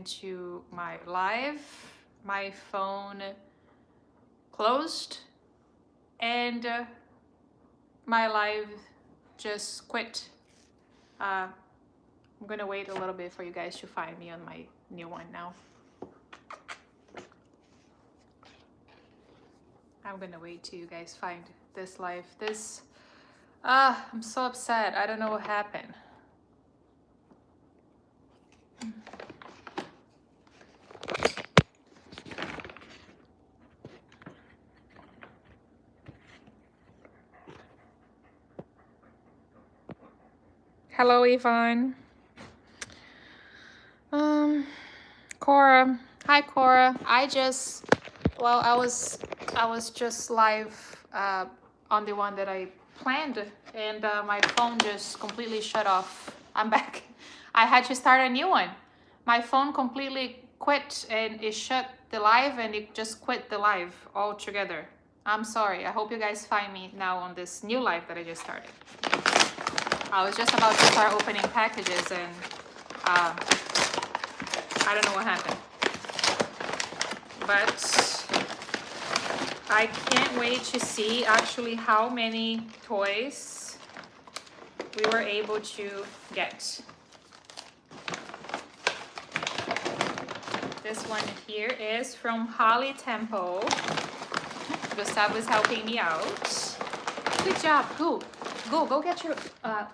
into my live. My phone closed and my live just quit. I'm gonna wait a little bit for you guys to find me on my new one now. I'm gonna wait till you guys find this live. I'm so upset. I don't know what happened. Hello, Yvonne. Cora. Hi, Cora. I was just live on the one that I planned, and my phone just completely shut off. I'm back. I had to start a new one. My phone completely quit and it shut the live and it just quit the live altogether. I'm sorry. I hope you guys find me now on this new live that I just started. I was just about to start opening packages and I don't know what happened. But I can't wait to see actually how many toys we were able to get. This one here is from Holly Temple. Gustavo is helping me out. Good job, go get your...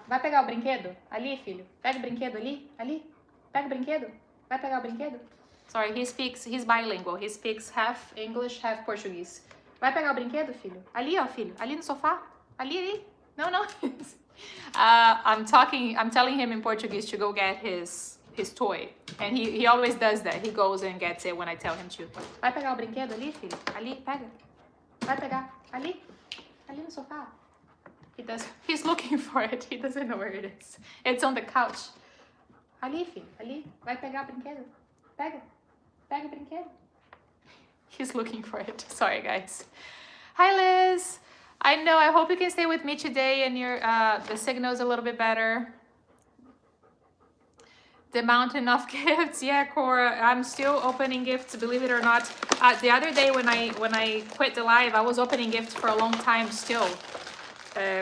vai pegar o brinquedo? Ali, filho. Pega o brinquedo ali, ali. Pega o brinquedo. Vai pegar o brinquedo? Sorry, he's bilingual. He speaks half English, half Portuguese. Vai pegar o brinquedo, filho? Ali, ó, filho. Ali no sofá. Ali. No. I'm telling him in Portuguese to go get his toy. And he always does that. He goes and gets it when I tell him to. Vai pegar o brinquedo ali, filho? Ali, pega. Vai pegar. Ali no sofá. He's looking for it. He doesn't know where it is. It's on the couch. Ali, filho. Ali. Vai pegar o brinquedo. Pega o brinquedo. He's looking for it. Sorry, guys. Hi, Liz. I know. I hope you can stay with me today and the signal's a little bit better. The mountain of gifts. Yeah, Cora. I'm still opening gifts, believe it or not. The other day when I quit the live, I was opening gifts for a long time still.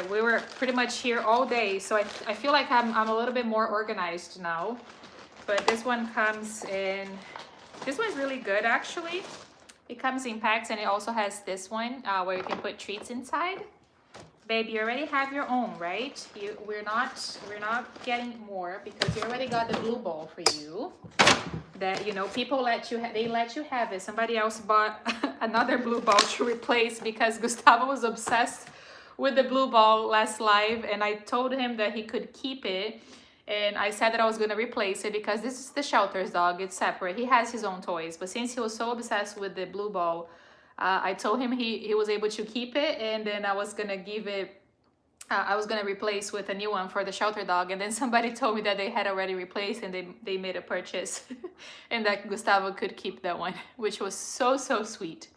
We were pretty much here all day, so I feel like I'm a little bit more organized now. But this one comes in... This one's really good, actually. It comes in packs, and it also has this one where you can put treats inside. Babe, you already have your own, right? We're not getting more because you already got the blue ball for you. That, you know, people let you have it. Somebody else bought another blue ball to replace because Gustavo was obsessed with the blue ball last live, and I told him that he could keep it. And I said that I was going to replace it because this is the shelter's dog. It's separate. He has his own toys. But since he was so obsessed with the blue ball, I told him he was able to keep it. And then I was going to give it... I was going to replace with a new one for the shelter dog. And then somebody told me that they had already replaced and they made a purchase. And that Gustavo could keep that one, which was so sweet.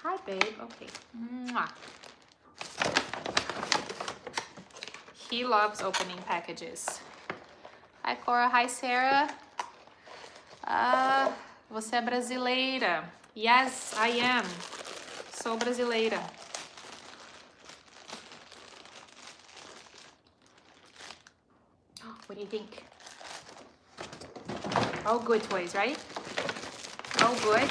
Hi, babe. Okay. Mwah. He loves opening packages. Hi, Cora. Hi, Sarah. Você é brasileira. Yes, I am. Sou brasileira. What do you think? All good toys, right? All good.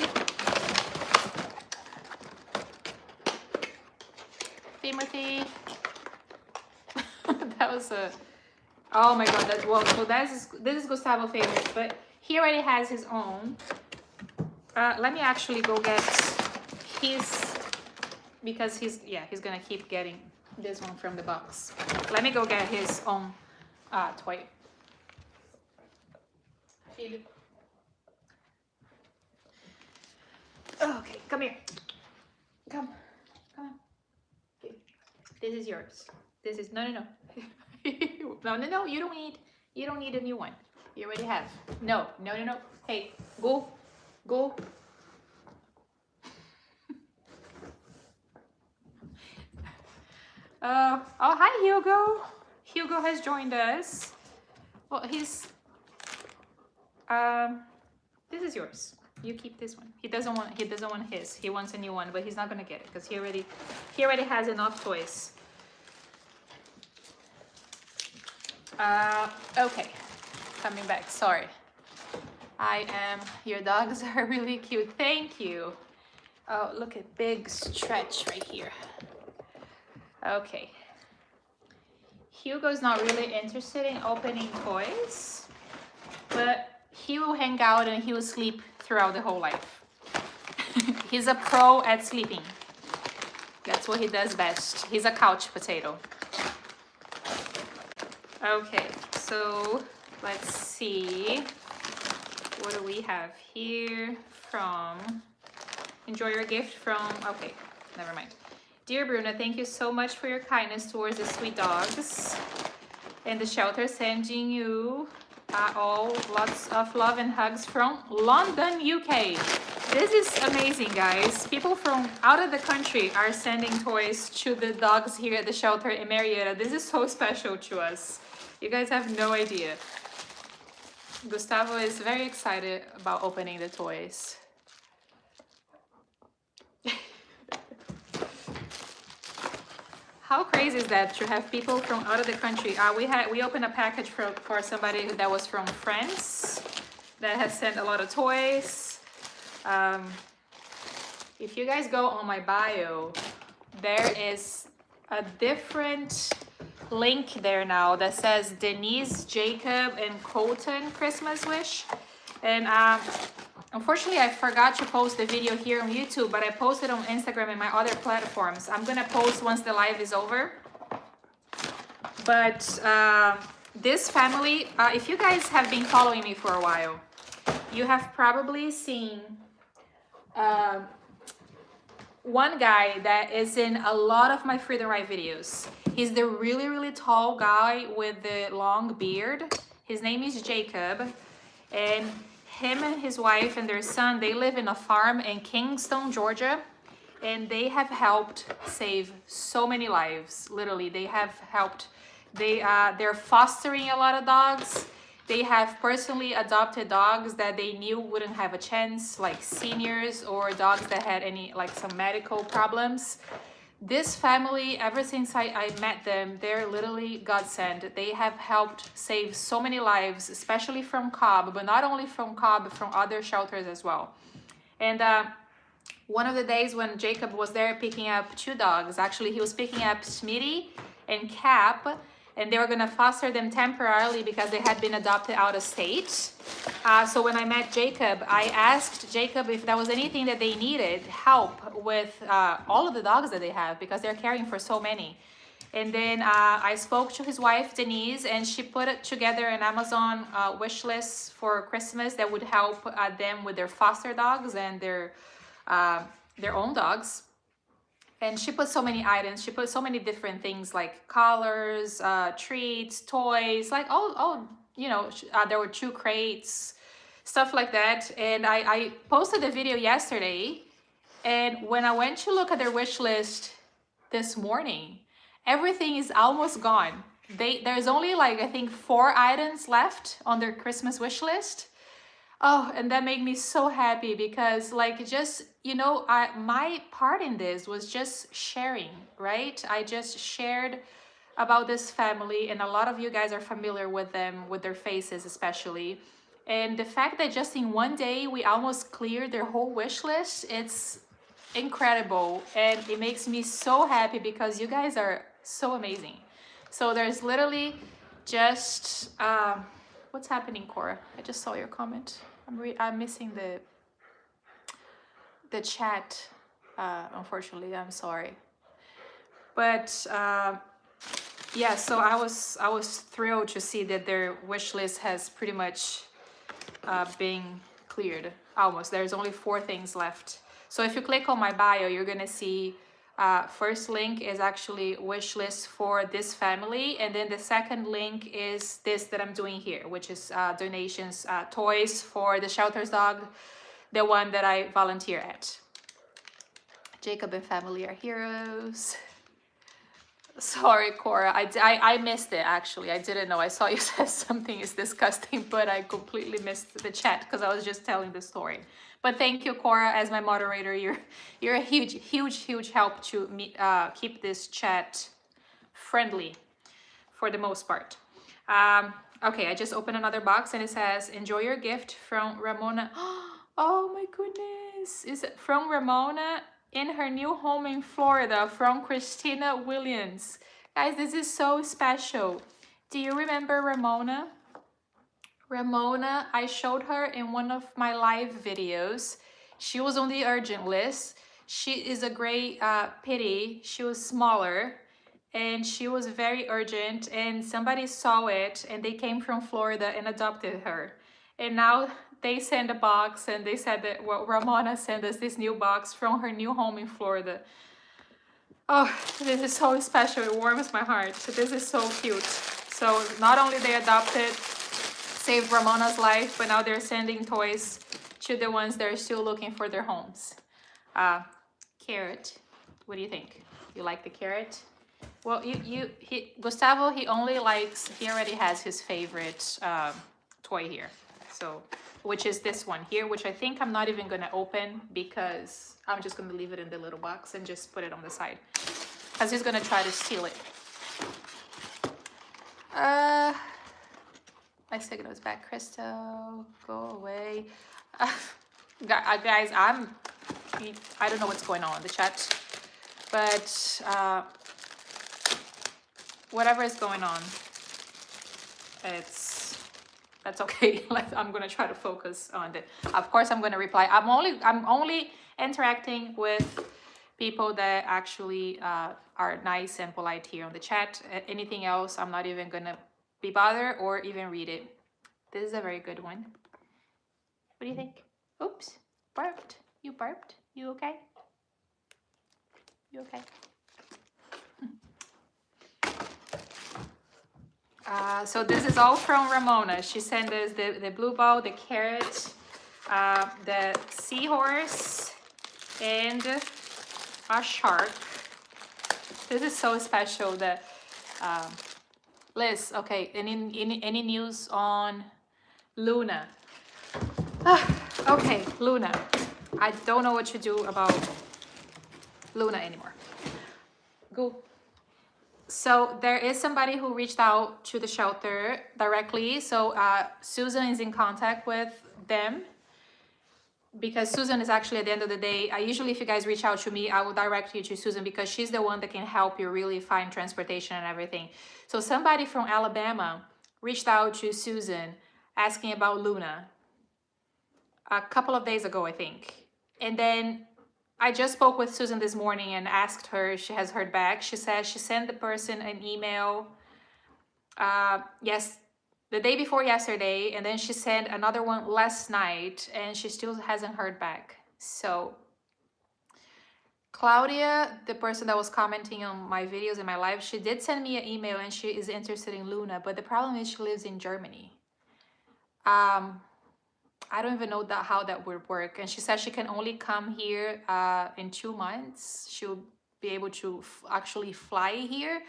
Timothy. That was a... Oh my god, so this is Gustavo's favorite, but he already has his own. Let me actually go get his, because he's gonna keep getting this one from the box. Let me go get his own toy. Filho. Okay, come here. Come on. Okay. This is yours. This is no. No, you don't need a new one. You already have. No. Hey, go. Oh, hi, Hugo. Hugo has joined us. Well, this is yours. You keep this one. He doesn't want his. He wants a new one, but he's not gonna get it because he already has enough toys. Okay, coming back. Sorry. Your dogs are really cute. Thank you. Oh, look at big stretch right here. Okay. Hugo's not really interested in opening toys, but he will hang out and he will sleep throughout the whole life. He's a pro at sleeping. That's what he does best. He's a couch potato. Okay, so let's see. What do we have here from Enjoy Your Gift from, okay, never mind. Dear Bruna, thank you so much for your kindness towards the sweet dogs. And the shelter sending you all lots of love and hugs from London, UK. This is amazing, guys. People from out of the country are sending toys to the dogs here at the shelter in Marietta. This is so special to us. You guys have no idea. Gustavo is very excited about opening the toys. How crazy is that to have people from out of the country? We opened a package for somebody that was from France that has sent a lot of toys. If you guys go on my bio, there is a different link there now that says Denise, Jacob, and Colton Christmas wish. And unfortunately, I forgot to post the video here on YouTube, but I posted on Instagram and my other platforms. I'm gonna post once the live is over. But this family, if you guys have been following me for a while, you have probably seen one guy that is in a lot of my Freedom Ride videos. He's the really, really tall guy with the long beard. His name is Jacob, and him and his wife and their son, they live in a farm in Kingston, Georgia, and they have helped save so many lives. Literally, they have helped. They're fostering a lot of dogs. They have personally adopted dogs that they knew wouldn't have a chance, like seniors or dogs that had some medical problems. This family, ever since I met them, they're literally godsend. They have helped save so many lives, especially from Cobb, but not only from Cobb, but from other shelters as well. And one of the days when Jacob was there picking up two dogs, actually he was picking up Smitty and Cap, and they were gonna foster them temporarily because they had been adopted out of state. So when I met Jacob, I asked Jacob if there was anything that they needed help with all of the dogs that they have, because they're caring for so many. And then I spoke to his wife, Denise, and she put it together an Amazon wish list for Christmas that would help them with their foster dogs and their own dogs. And she put so many items. She put so many different things like collars, treats, toys, like all there were 2 crates, stuff like that. And I posted the video yesterday. And when I went to look at their wish list this morning, everything is almost gone. There's only I think 4 items left on their Christmas wish list. Oh, and that made me so happy because my part in this was just sharing, right? I just shared about this family, and a lot of you guys are familiar with them, with their faces especially. And the fact that just in one day we almost cleared their whole wish list, it's incredible. And it makes me so happy because you guys are so amazing. So there's literally just what's happening, Cora? I just saw your comment. I'm missing the chat, unfortunately. I'm sorry, but yeah. So I was thrilled to see that their wish list has pretty much been cleared. Almost. There's only 4 things left. So if you click on my bio, you're gonna see. First link is actually wish list for this family, and then the second link is this that I'm doing here, which is donations, toys for the shelter's dog, the one that I volunteer at. Jacob and family are heroes. Sorry, Cora. I missed it actually. I didn't know. I saw you said something is disgusting, but I completely missed the chat because I was just telling the story. But thank you, Cora, as my moderator. You're a huge help to me keep this chat friendly for the most part. Okay, I just opened another box and it says, "Enjoy your gift from Ramona." Oh my goodness! Is it from Ramona in her new home in Florida from Christina Williams? Guys, this is so special. Do you remember Ramona? Ramona, I showed her in one of my live videos. She was on the urgent list. She is a great pity. She was smaller and she was very urgent, and somebody saw it and they came from Florida and adopted her. And now they sent a box and they said that, well, Ramona sent us this new box from her new home in Florida. Oh, this is so special. It warms my heart. This is so cute. So not only they adopted, saved Ramona's life, but now they're sending toys to the ones that are still looking for their homes. Carrot, what do you think? You like the carrot? Well, Gustavo, he already has his favorite toy here. So, which is this one here, which I think I'm not even gonna open because I'm just gonna leave it in the little box and just put it on the side. Because he's gonna try to steal it. My signal is back, Crystal. Go away. Guys, I don't know what's going on in the chat, but whatever is going on, that's okay. I'm gonna try to focus on it. Of course, I'm gonna reply. I'm only interacting with people that actually are nice and polite here on the chat. Anything else, I'm not even gonna be bothered or even read it. This is a very good one. What do you think? Oops, burped. You burped? You okay? You okay? So this is all from Ramona. She sent us the blue ball, the carrot, the seahorse, and a shark. This is so special. That Liz, okay, any news on Luna? Okay, Luna. I don't know what to do about Luna anymore. Go. So there is somebody who reached out to the shelter directly. So Susan is in contact with them, because Susan is actually, at the end of the day, usually if you guys reach out to me, I will direct you to Susan because she's the one that can help you really find transportation and everything. So somebody from Alabama reached out to Susan asking about Luna a couple of days ago, I think. And then I just spoke with Susan this morning and asked her if she has heard back. She says she sent the person an email the day before yesterday, and then she sent another one last night, and she still hasn't heard back. So Claudia, the person that was commenting on my videos and my live, she did send me an email and she is interested in Luna, but the problem is she lives in Germany. I don't even know how that would work. And she says she can only come here in 2 months. She'll be able to actually fly here.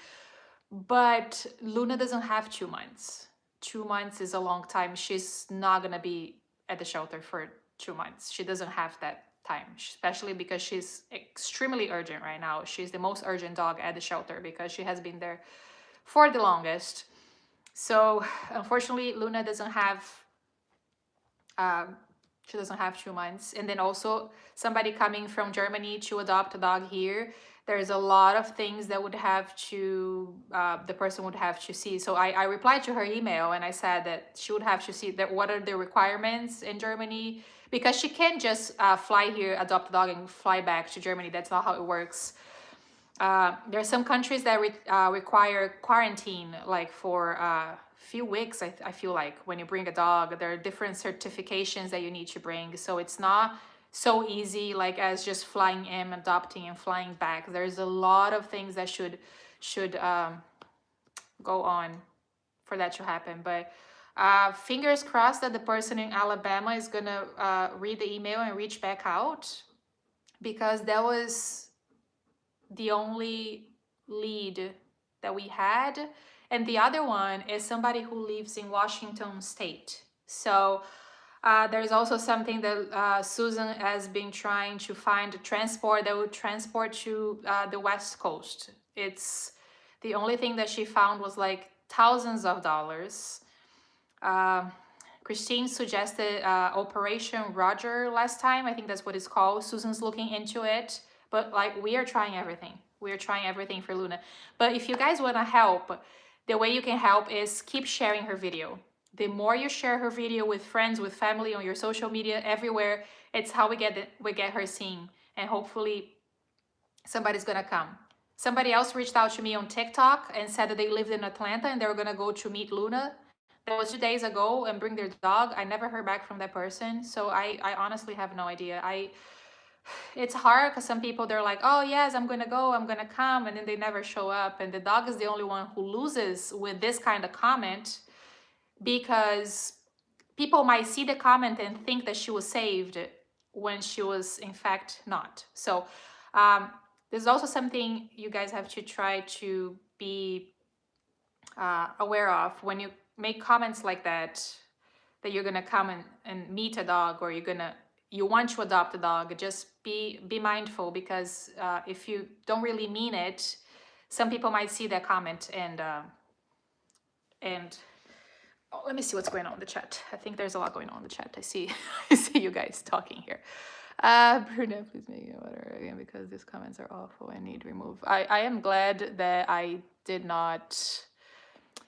But Luna doesn't have 2 months. 2 months is a long time. She's not going to be at the shelter for 2 months. She doesn't have that time, especially because she's extremely urgent right now. She's the most urgent dog at the shelter because she has been there for the longest. So unfortunately, Luna doesn't have she doesn't have 2 months. And then also somebody coming from Germany to adopt a dog here, there's a lot of things that would have to the person would have to see. So I replied to her email and I said that she would have to see that what are the requirements in Germany, because she can't just fly here, adopt a dog and fly back to Germany. That's not how it works. There are some countries that require quarantine, like for few weeks. I feel like when you bring a dog, there are different certifications that you need to bring. So it's not so easy like as just flying in, adopting and flying back. There's a lot of things that should go on for that to happen. But fingers crossed that the person in Alabama is gonna read the email and reach back out, because that was the only lead that we had. And the other one is somebody who lives in Washington State. So there's also something that Susan has been trying to find a transport that would transport to the West Coast. It's the only thing that she found was like thousands of dollars. Christine suggested Operation Roger last time. I think that's what it's called. Susan's looking into it. But like, we are trying everything. We are trying everything for Luna. But if you guys want to help, the way you can help is keep sharing her video. The more you share her video with friends, with family, on your social media, everywhere, it's how we get her seen. And hopefully somebody's gonna come. Somebody else reached out to me on TikTok and said that they lived in Atlanta and they were gonna go to meet Luna. That was 2 days ago, and bring their dog. I never heard back from that person. So I honestly have no idea. It's hard because some people, they're like, oh yes, I'm gonna go, I'm gonna come, and then they never show up. And the dog is the only one who loses with this kind of comment, because people might see the comment and think that she was saved when she was in fact not. So there's also something you guys have to try to be aware of when you make comments like that you're gonna come and meet a dog, or you want to adopt a dog. Just be mindful, because if you don't really mean it, some people might see that comment and oh, let me see what's going on in the chat. I think there's a lot going on in the chat. I see I see you guys talking here. Bruna, please make it water again, because these comments are awful and need remove. I am glad that I did not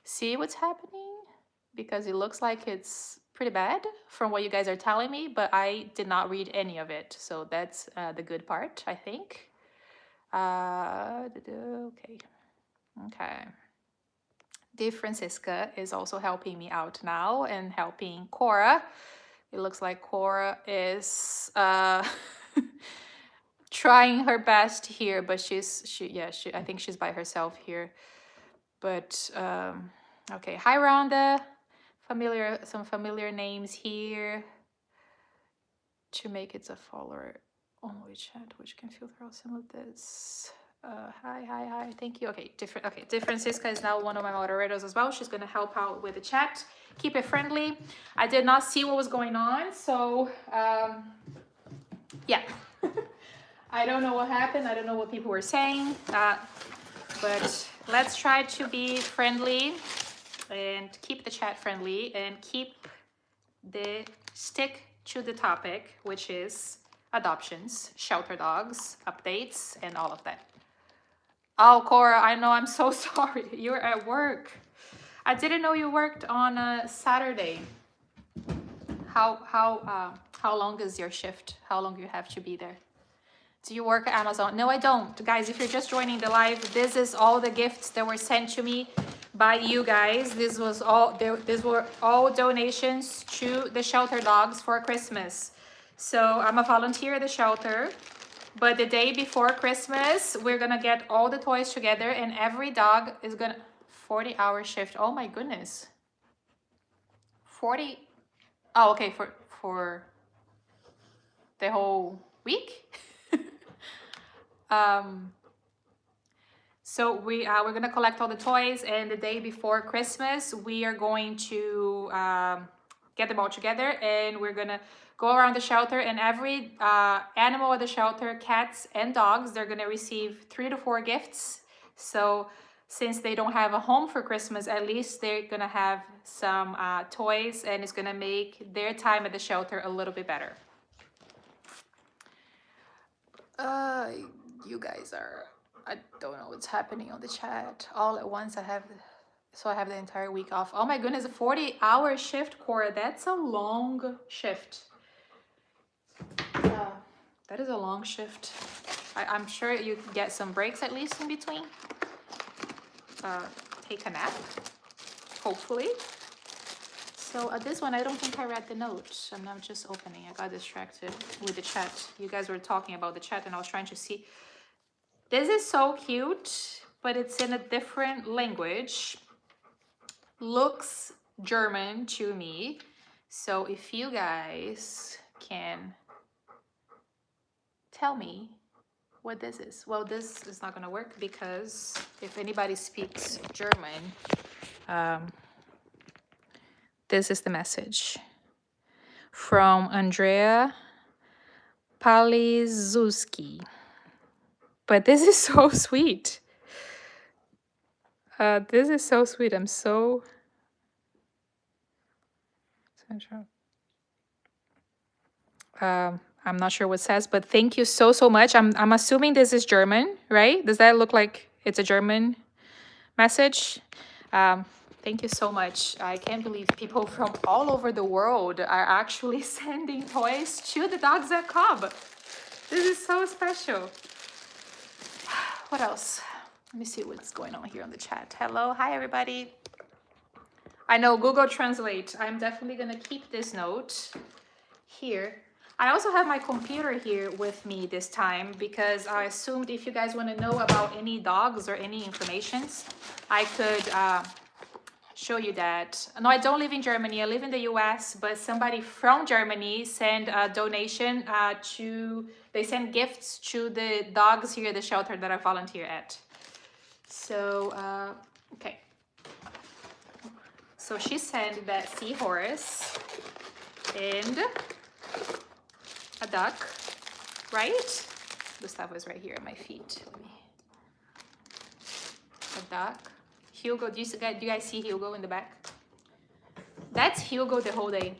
see what's happening, because it looks like it's pretty bad from what you guys are telling me, but I did not read any of it. So that's the good part, I think. Okay. Dave Francisca is also helping me out now and helping Cora. It looks like Cora is trying her best here, but I think she's by herself here. But okay, hi Rhonda. Some familiar names here to make it a follower on WeChat, which can filter out some of this. Hi, thank you. Okay, Francisca is now one of my moderators as well. She's gonna help out with the chat. Keep it friendly. I did not see what was going on, so yeah. I don't know what happened. I don't know what people were saying, but let's try to be friendly and keep the chat friendly and stick to the topic, which is adoptions, shelter dogs, updates, and all of that. Oh, Cora, I know, I'm so sorry. You're at work. I didn't know you worked on a Saturday. How long is your shift? How long do you have to be there? Do you work at Amazon? No, I don't. Guys, if you're just joining the live, this is all the gifts that were sent to me by you guys. These were all donations to the shelter dogs for Christmas. So I'm a volunteer at the shelter, but the day before Christmas, we're gonna get all the toys together, and every dog is gonna 40-hour shift. Oh my goodness. 40. Oh, okay, for the whole week. So we're gonna collect all the toys, and the day before Christmas, we are going to get them all together, and we're gonna go around the shelter, and every animal at the shelter, cats and dogs, they're gonna receive 3 to 4 gifts. So since they don't have a home for Christmas, at least they're gonna have some toys, and it's gonna make their time at the shelter a little bit better. You guys are, I don't know what's happening on the chat. All at once I have the entire week off. Oh my goodness, a 40-hour shift, Cora. That's a long shift. That is a long shift. I'm sure you can get some breaks at least in between. Take a nap, hopefully. So this one, I don't think I read the notes. I'm not just opening. I got distracted with the chat. You guys were talking about the chat, and I was trying to see. This is so cute, but it's in a different language. Looks German to me. So if you guys can tell me what this is. Well, this is not gonna work because if anybody speaks German, this is the message from Andrea Palizuski. But this is so sweet. This is so sweet. I'm not sure what it says, but thank you so much. I'm assuming this is German, right? Does that look like it's a German message? Thank you so much. I can't believe people from all over the world are actually sending toys to the dogs at Cobb. This is so special. What else? Let me see what's going on here on the chat. Hello, hi everybody. I know Google Translate. I'm definitely gonna keep this note here. I also have my computer here with me this time because I assumed if you guys want to know about any dogs or any informations, I could show you that. No, I don't live in Germany. I live in the US, but somebody from Germany sent a donation they send gifts to the dogs here at the shelter that I volunteer at. So, okay. So she sent that seahorse and a duck, right? Gustavo is right here at my feet. A duck. Hugo, do you guys see Hugo in the back? That's Hugo the whole day.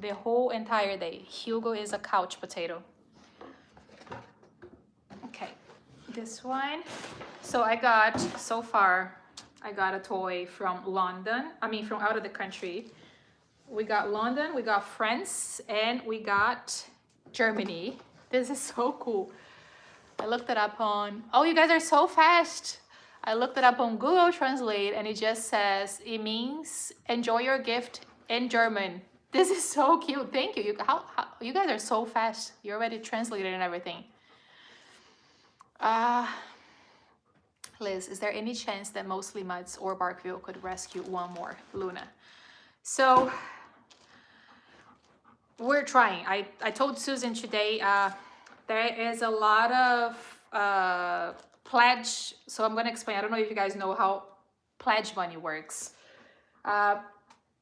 The whole entire day. Hugo is a couch potato. Okay, this one. So so far, I got a toy from London. From out of the country. We got London, we got France, and we got Germany. This is so cool. I looked it up on, oh, you guys are so fast. I looked it up on Google Translate and it just says, it means enjoy your gift in German. This is so cute. Thank you. You guys are so fast. You already translated and everything. Liz, is there any chance that Mostly Mutts or Barkville could rescue one more? Luna. So we're trying. I told Susan today there is a lot of pledge. So I'm going to explain. I don't know if you guys know how pledge money works.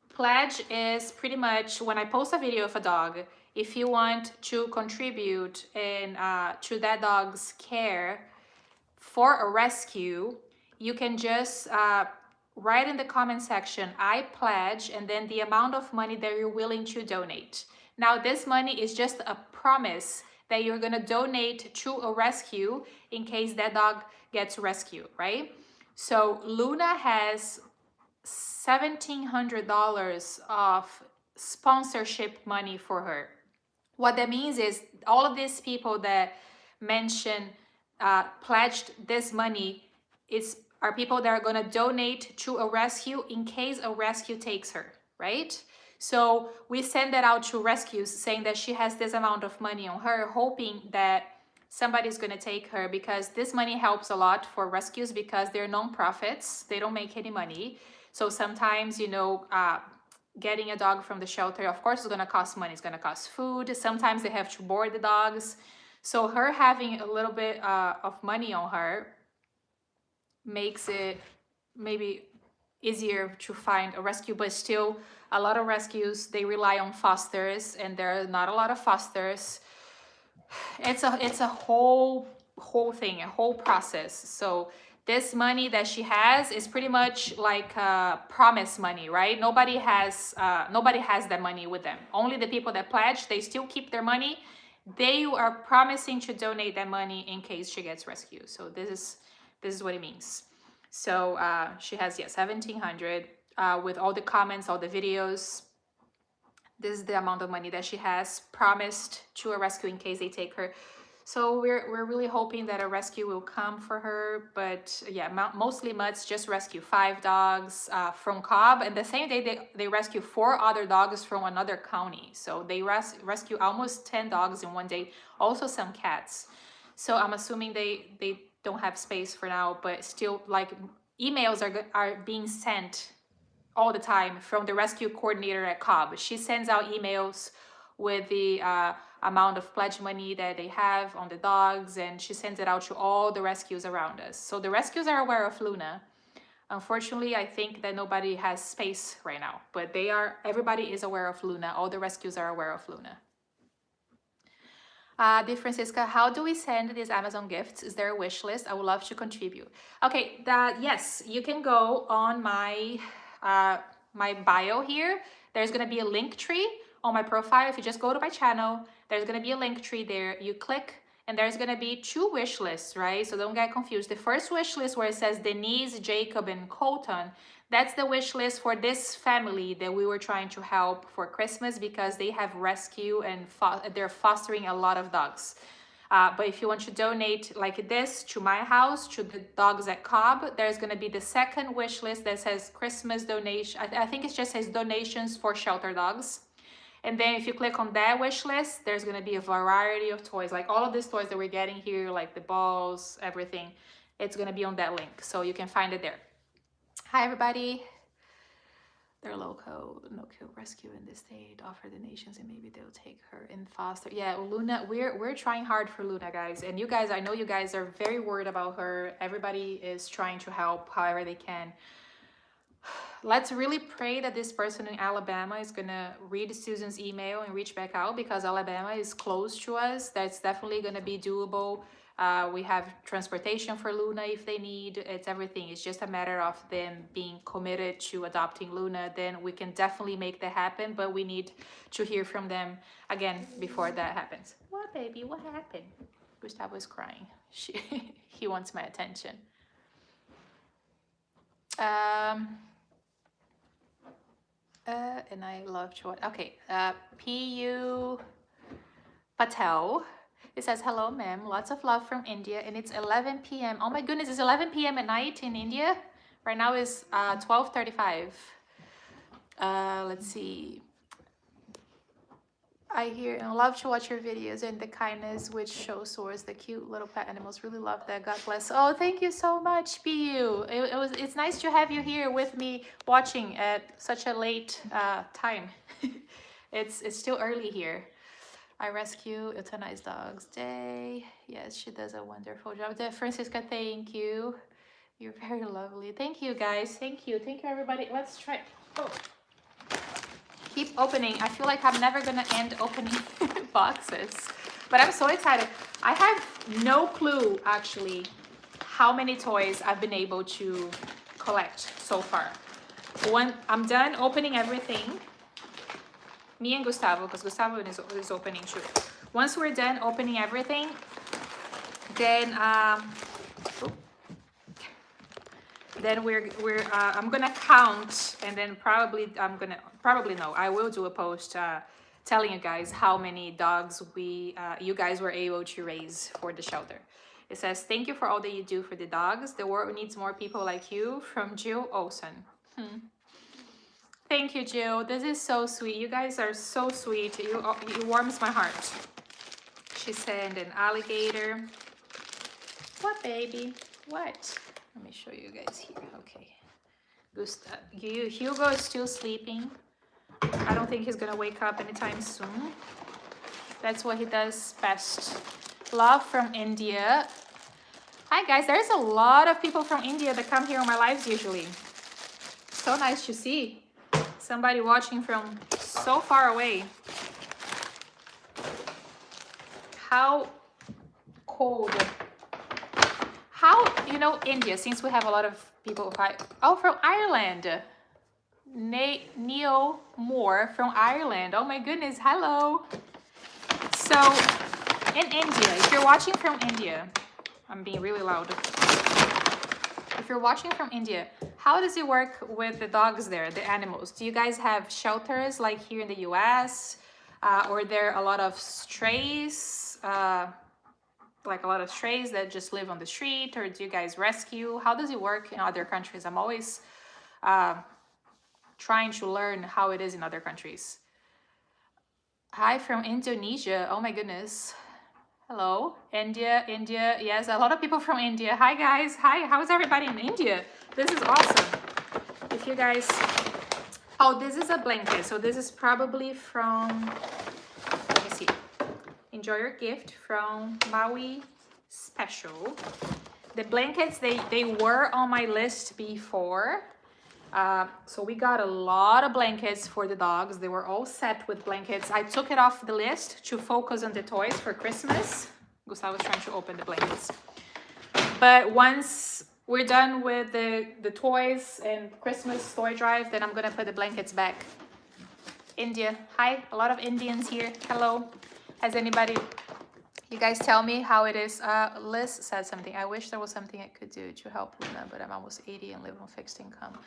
Pledge is pretty much when I post a video of a dog, if you want to contribute in to that dog's care for a rescue, you can just write in the comment section, I pledge, and then the amount of money that you're willing to donate. Now, this money is just a promise that you're gonna donate to a rescue in case that dog gets rescued, right? So Luna has $1,700 of sponsorship money for her. What that means is all of these people that mentioned pledged this money are people that are going to donate to a rescue in case a rescue takes her, right? So we send that out to rescues saying that she has this amount of money on her, hoping that somebody's going to take her, because this money helps a lot for rescues because they're non-profits. They don't make any money. So sometimes, getting a dog from the shelter, of course, is going to cost money. It's going to cost food. Sometimes they have to board the dogs. So her having a little bit of money on her makes it maybe easier to find a rescue, but still a lot of rescues, they rely on fosters, and there are not a lot of fosters. It's a whole thing, a whole process. So this money that she has is pretty much like promise money, right? Nobody has that money with them. Only the people that pledge, they still keep their money. They are promising to donate that money in case she gets rescued. So this is what it means. So she has 1,700 with all the comments, all the videos. This is the amount of money that she has promised to a rescue in case they take her. So we're really hoping that a rescue will come for her. But yeah, Mostly Mutts just rescue 5 dogs from Cobb, and the same day they rescue 4 other dogs from another county. So they rescue almost 10 dogs in one day, also some cats. So I'm assuming they don't have space for now, but still, like, emails are being sent all the time from the rescue coordinator at Cobb. She sends out emails with the amount of pledge money that they have on the dogs, and she sends it out to all the rescues around us. So the rescues are aware of Luna. Unfortunately, I think that nobody has space right now, but everybody is aware of Luna. All the rescues are aware of Luna. Dear Francisca, how do we send these Amazon gifts? Is there a wish list? I would love to contribute. Okay, yes, you can go on my my bio here. There's gonna be a link tree on my profile. If you just go to my channel, there's gonna be a link tree there. You click and there's gonna be 2 wish lists, right? So don't get confused. The first wish list where it says Denise, Jacob, and Colton, that's the wish list for this family that we were trying to help for Christmas because they have rescue and they're fostering a lot of dogs. But if you want to donate like this to my house, to the dogs at Cobb, there's going to be the second wish list that says Christmas donation. I think it just says donations for shelter dogs. And then if you click on that wish list, there's going to be a variety of toys. Like all of these toys that we're getting here, like the balls, everything, it's going to be on that link. So you can find it there. Hi, everybody. They're local, no-kill rescue in this state, offer donations, and maybe they'll take her in foster. Yeah, Luna, we're trying hard for Luna, guys. And you guys, I know you guys are very worried about her. Everybody is trying to help however they can. Let's really pray that this person in Alabama is gonna read Susan's email and reach back out, because Alabama is close to us. That's definitely gonna be doable. We have transportation for Luna if they need. It's everything. It's just a matter of them being committed to adopting Luna. Then we can definitely make that happen, but we need to hear from them again before that happens. What, baby? What happened? Gustavo is crying. He wants my attention. And I love to... Okay. P.U. Patel. It says, hello, ma'am. Lots of love from India. And it's 11 p.m. Oh, my goodness. It's 11 p.m. at night in India. Right now is 12:35. Let's see. I hear and love to watch your videos and the kindness which shows towards the cute little pet animals. Really love that. God bless. Oh, thank you so much, PU. It's nice to have you here with me watching at such a late time. It's still early here. I rescue euthanized dogs day. Yes, she does a wonderful job. Francisca, thank you. You're very lovely. Thank you, guys. Thank you. Thank you, everybody. Let's try. Oh. Keep opening. I feel like I'm never gonna end opening boxes, but I'm so excited. I have no clue actually how many toys I've been able to collect so far. When I'm done opening everything, me and Gustavo, because Gustavo is opening too. Once we're done opening everything, then I'm gonna count, and then I will do a post telling you guys how many dogs you guys were able to raise for the shelter. It says, thank you for all that you do for the dogs. The world needs more people like you, from Jill Olsen. Thank you, Jill. This is so sweet. You guys are so sweet. It warms my heart. She said an alligator. What, baby? What? Let me show you guys here. Okay. Hugo is still sleeping. I don't think he's gonna wake up anytime soon. That's what he does best. Love from India. Hi guys, there's a lot of people from India that come here on my lives usually. So nice to see somebody watching from so far away. How cold. How, India, since we have a lot of people from Ireland. Neil Moore from Ireland. Oh my goodness, hello. So in India, if you're watching from India, I'm being really loud. If you're watching from India, how does it work with the dogs there, the animals? Do you guys have shelters like here in the US? Or are there a lot of strays? Like a lot of strays that just live on the street, or do you guys rescue? How does it work in other countries? I'm always trying to learn how it is in other countries. Hi from Indonesia. Oh my goodness. Hello, India. Yes, a lot of people from India. Hi guys. Hi, how's everybody in India? This is awesome. If you guys... Oh, this is a blanket. So this is probably from enjoy your gift from Maui Special. The blankets, they were on my list before. So we got a lot of blankets for the dogs. They were all set with blankets. I took it off the list to focus on the toys for Christmas. Gustavo's trying to open the blankets. But once we're done with the toys and Christmas toy drive, then I'm gonna put the blankets back. India, hi, a lot of Indians here. Hello. Has anybody, you guys tell me how it is. Liz said something. I wish there was something I could do to help Luna, but I'm almost 80 and live on fixed income.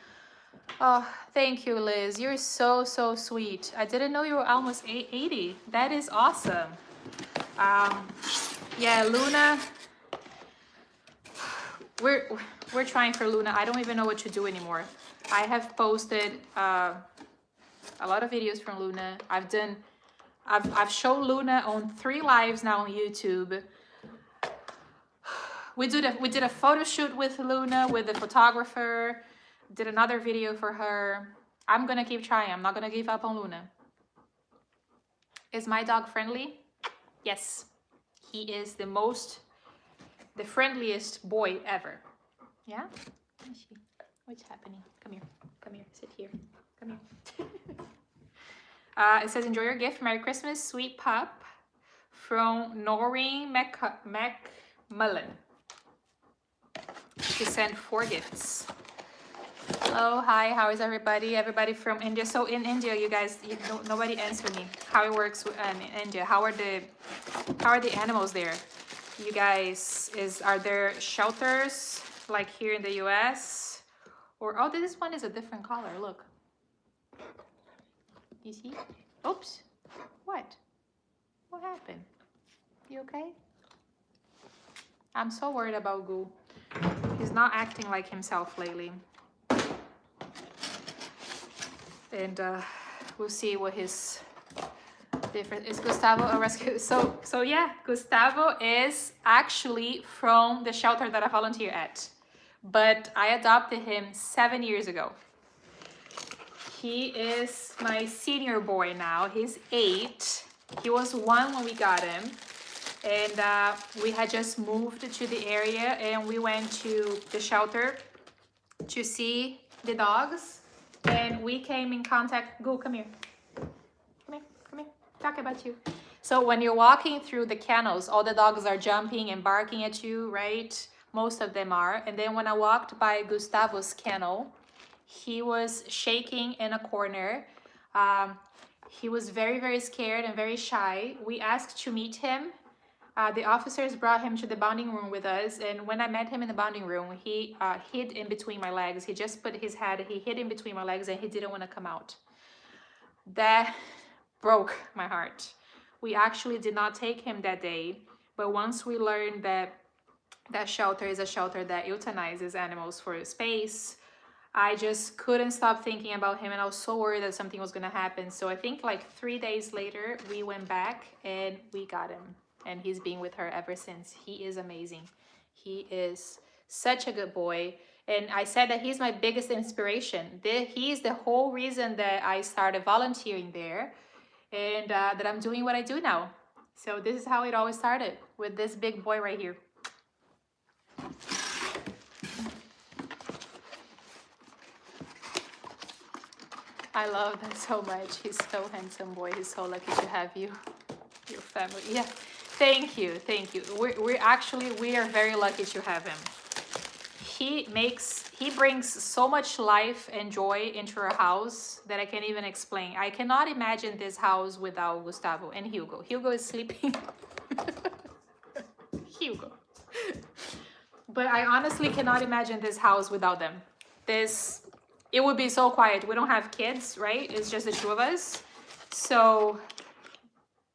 Oh, thank you, Liz. You're so sweet. I didn't know you were almost 80. That is awesome. Yeah, Luna. We're trying for Luna. I don't even know what to do anymore. I have posted a lot of videos from Luna. I've shown Luna on 3 lives now on YouTube. We did a photo shoot with Luna with the photographer. Did another video for her. I'm gonna keep trying. I'm not gonna give up on Luna. Is my dog friendly? Yes. He is the friendliest boy ever. Yeah? What's happening? Come here, sit here. Come here. It says, enjoy your gift. Merry Christmas, sweet pup. From Noreen McMullen. She sent 4 gifts. Hello, hi, how is everybody? Everybody from India. So in India, you guys, nobody answered me how it works in India. How are the animals there? You guys, are there shelters like here in the US? Or, oh, this one is a different color, look. You see? Oops. What? What happened? You okay? I'm so worried about Goo. He's not acting like himself lately. And we'll see what his different is. Gustavo a rescue? So yeah, Gustavo is actually from the shelter that I volunteer at, but I adopted him 7 years ago. He is my senior boy now. He's 8. He was 1 when we got him, and we had just moved to the area, and we went to the shelter to see the dogs. And we came in contact. Go, come here. Come here. Talk about you. So when you're walking through the kennels, all the dogs are jumping and barking at you, right? Most of them are. And then when I walked by Gustavo's kennel, he was shaking in a corner. He was very scared and very shy. We asked to meet him. The officers brought him to the bonding room with us, and when I met him in the bonding room, he hid in between my legs. He just put his head, he hid in between my legs, and he didn't want to come out. That broke my heart. We actually did not take him that day, but once we learned that that shelter is a shelter that euthanizes animals for space, I just couldn't stop thinking about him, and I was so worried that something was going to happen. So I think like 3 days later, we went back and we got him. And he's been with her ever since. He is amazing. He is such a good boy. And I said that he's my biggest inspiration. He's the whole reason that I started volunteering there, and that I'm doing what I do now. So this is how it always started, with this big boy right here. I love that so much. He's so handsome boy. He's so lucky to have you, your family. Yeah. Thank you. We are very lucky to have him. He brings so much life and joy into our house that I can't even explain. I cannot imagine this house without Gustavo and Hugo. Hugo is sleeping. Hugo. But I honestly cannot imagine this house without them. It would be so quiet. We don't have kids, right? It's just the 2 of us. So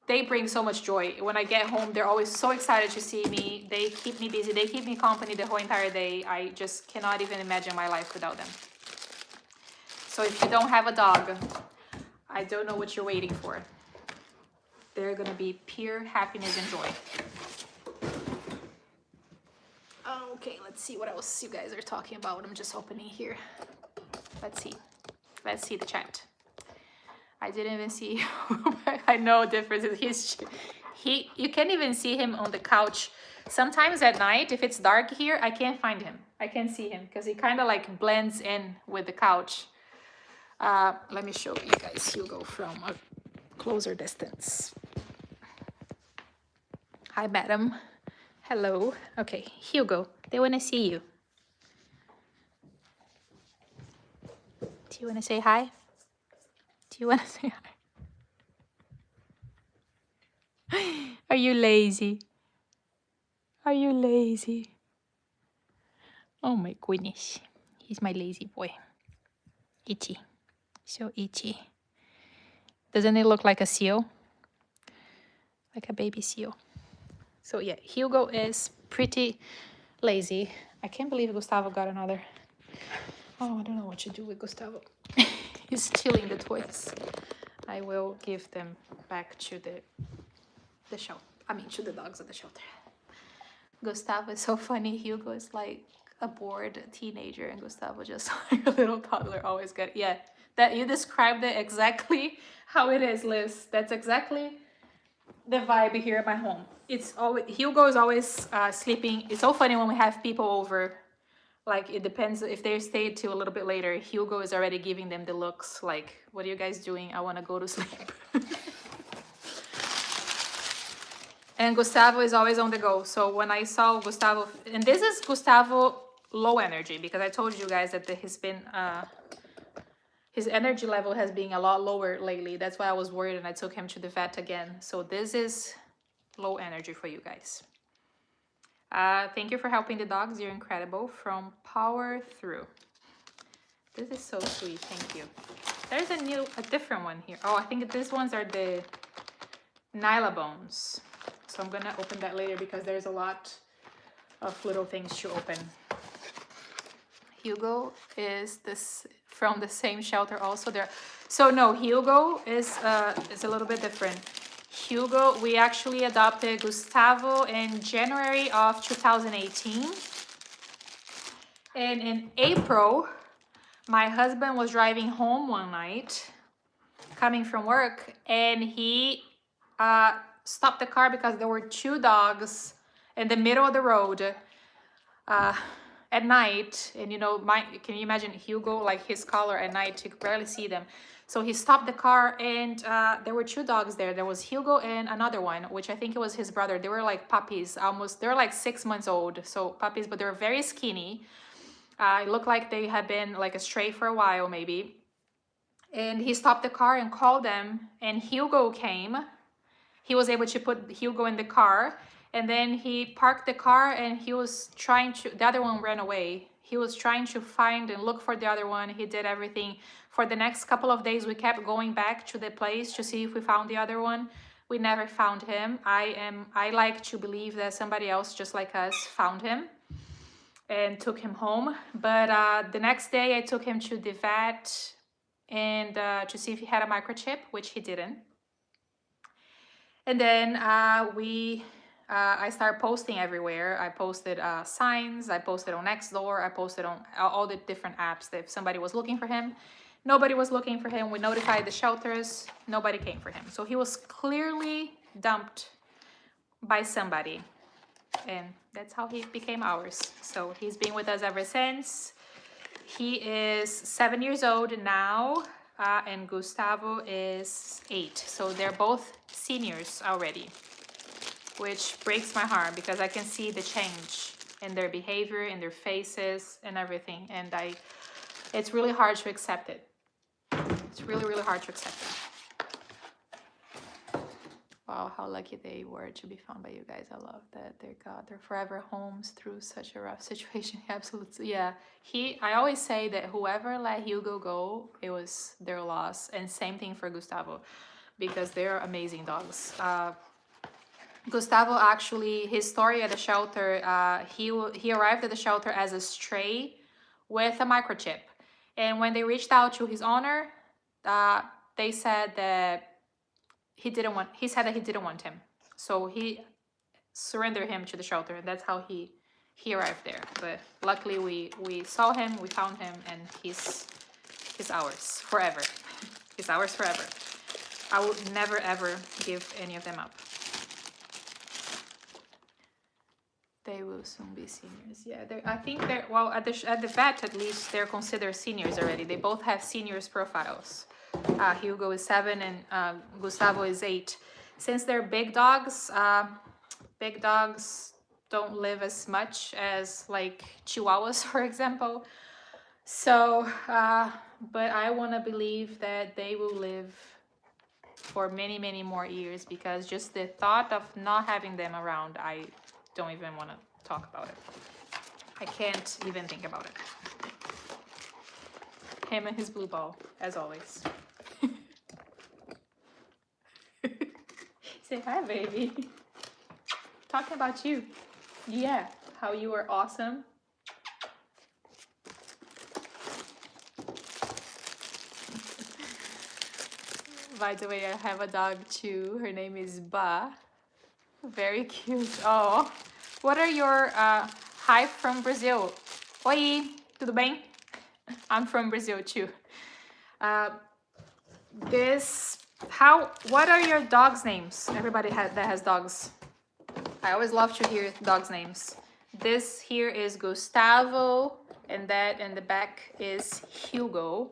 they bring so much joy. When I get home, they're always so excited to see me. They keep me busy. They keep me company the whole entire day. I just cannot even imagine my life without them. So if you don't have a dog, I don't know what you're waiting for. They're gonna be pure happiness and joy. Okay, let's see what else you guys are talking about. I'm just opening here. Let's see the chat. I didn't even see. I know differences. You can't even see him on the couch. Sometimes at night, if it's dark here, I can't find him. I can't see him because he kind of like blends in with the couch. Let me show you guys Hugo from a closer distance. Hi, madam. Hello. Okay, Hugo, they want to see you. Do you want to say hi? Do you want to say hi? Are you lazy? Are you lazy? Oh my goodness. He's my lazy boy. Itchy. So itchy. Doesn't it look like a seal? Like a baby seal. So yeah, Hugo is pretty lazy. I can't believe Gustavo got another. Oh, I don't know what to do with Gustavo. He's stealing the toys. I will give them back to the shelter. I mean, to the dogs at the shelter. Gustavo is so funny. Hugo is like a bored teenager, and Gustavo just like a little toddler. Always good. Yeah, that you described it exactly how it is, Liz. That's exactly the vibe here at my home. It's always Hugo is always sleeping. It's so funny when we have people over. Like, it depends if they stayed till a little bit later. Hugo is already giving them the looks like, what are you guys doing? I want to go to sleep. And Gustavo is always on the go. So when I saw Gustavo, and this is Gustavo low energy, because I told you guys that his energy level has been a lot lower lately. That's why I was worried and I took him to the vet again. So this is low energy for you guys. Thank you for helping the dogs. You're incredible. From Power Through. This is so sweet. Thank you. There's a different one here. Oh, I think these ones are the Nylabones. So I'm gonna open that later because there's a lot of little things to open. Hugo is this from the same shelter also there. So no, Hugo is a little bit different. Hugo, we actually adopted Gustavo in January of 2018. And in April, my husband was driving home one night, coming from work, and he stopped the car because there were two dogs in the middle of the road at night. And you know, can you imagine Hugo, like his color at night, you could barely see them. So he stopped the car, and there were two dogs there. There was Hugo and another one, which I think it was his brother. They were like puppies, almost. They're like 6 months old, so puppies, but they're very skinny. It looked like they had been like a stray for a while, maybe. And he stopped the car and called them, and Hugo came. He was able to put Hugo in the car, and then he parked the car, and he was trying to, the other one ran away. He was trying to find and look for the other one. He did everything. For the next couple of days, we kept going back to the place to see if we found the other one. We never found him. I like to believe that somebody else just like us found him and took him home. But the next day I took him to the vet and to see if he had a microchip, which he didn't. And then I started posting everywhere. I posted signs, I posted on Nextdoor, I posted on all the different apps that if somebody was looking for him. Nobody was looking for him. We notified the shelters. Nobody came for him. So he was clearly dumped by somebody. And that's how he became ours. So he's been with us ever since. He is 7 years old now, and Gustavo is 8. So they're both seniors already, which breaks my heart because I can see the change in their behavior, in their faces, and everything. And it's really hard to accept it. It's really, really hard to accept it. Wow, how lucky they were to be found by you guys. I love that they got their forever homes through such a rough situation. Absolutely, yeah. I always say that whoever let Hugo go, it was their loss. And same thing for Gustavo, because they're amazing dogs. Gustavo, actually, his story at the shelter, he arrived at the shelter as a stray with a microchip. And when they reached out to his owner, they said that he didn't want him. So he surrendered him to the shelter, and that's how he arrived there. But luckily we saw him, we found him, and he's ours forever. He's ours forever. I would never ever give any of them up. They will soon be seniors. Yeah, I think they're, well, at the vet at least, they're considered seniors already. They both have seniors profiles. Hugo is 7 and Gustavo is 8. Since they're big dogs don't live as much as like Chihuahuas, for example. So, but I want to believe that they will live for many, many more years, because just the thought of not having them around, I don't even want to talk about it. I can't even think about it. Him and his blue ball, as always. Say hi, baby. Talking about you. Yeah, how you are awesome. By the way, I have a dog too. Her name is Ba. Very cute. Oh, what are your hi from Brazil? Oi, tudo bem? I'm from Brazil too. What are your dogs' names? Everybody that has dogs. I always love to hear dogs' names. This here is Gustavo, and that in the back is Hugo.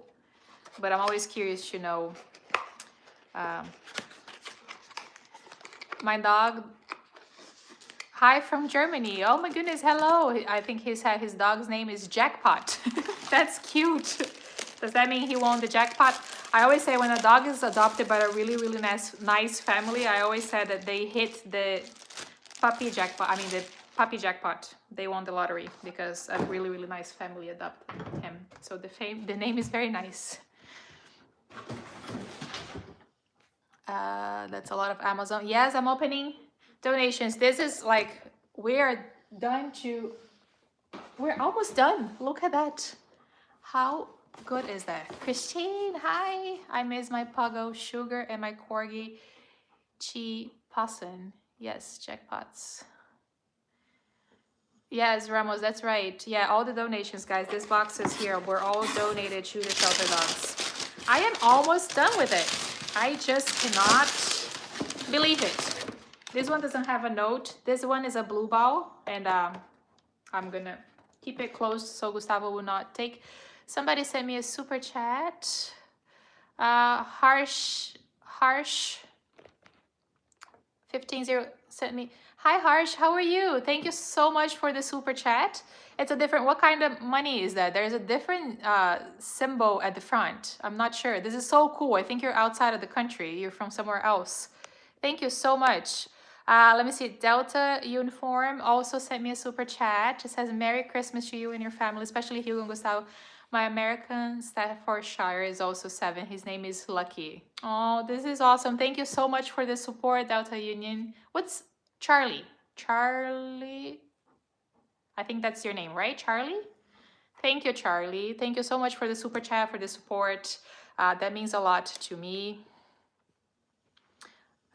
But I'm always curious to know. My dog. Hi from Germany. Oh my goodness, hello. I think his dog's name is Jackpot. That's cute. Does that mean he won the jackpot? I always say when a dog is adopted by a really, really nice family, I always say that they hit the puppy jackpot. I mean the puppy jackpot. They won the lottery because a really, really nice family adopted him. So the name is very nice. That's a lot of Amazon. Yes, I'm opening donations. This is like, we're almost done. Look at that. How good is that? Christine, hi. I miss my Puggo, Sugar, and my Corgi, Chi Posson. Yes, jackpots. Yes, Ramos, that's right. Yeah, all the donations, guys. These boxes here were all donated to the shelter dogs. I am almost done with it. I just cannot believe it. This one doesn't have a note. This one is a blue ball, and I'm gonna keep it closed so Gustavo will not take. Somebody sent me a super chat. Harsh 150 sent me. Hi Harsh, how are you? Thank you so much for the super chat. It's a different, what kind of money is that? There's a different symbol at the front. I'm not sure. This is so cool. I think you're outside of the country. You're from somewhere else. Thank you so much. Let me see. Delta Uniform also sent me a super chat. It says, Merry Christmas to you and your family, especially Hugo and Gustavo. My American Staffordshire is also 7. His name is Lucky. Oh, this is awesome. Thank you so much for the support, Delta Union. What's Charlie? Charlie? I think that's your name, right, Charlie? Thank you, Charlie. Thank you so much for the super chat, for the support. That means a lot to me.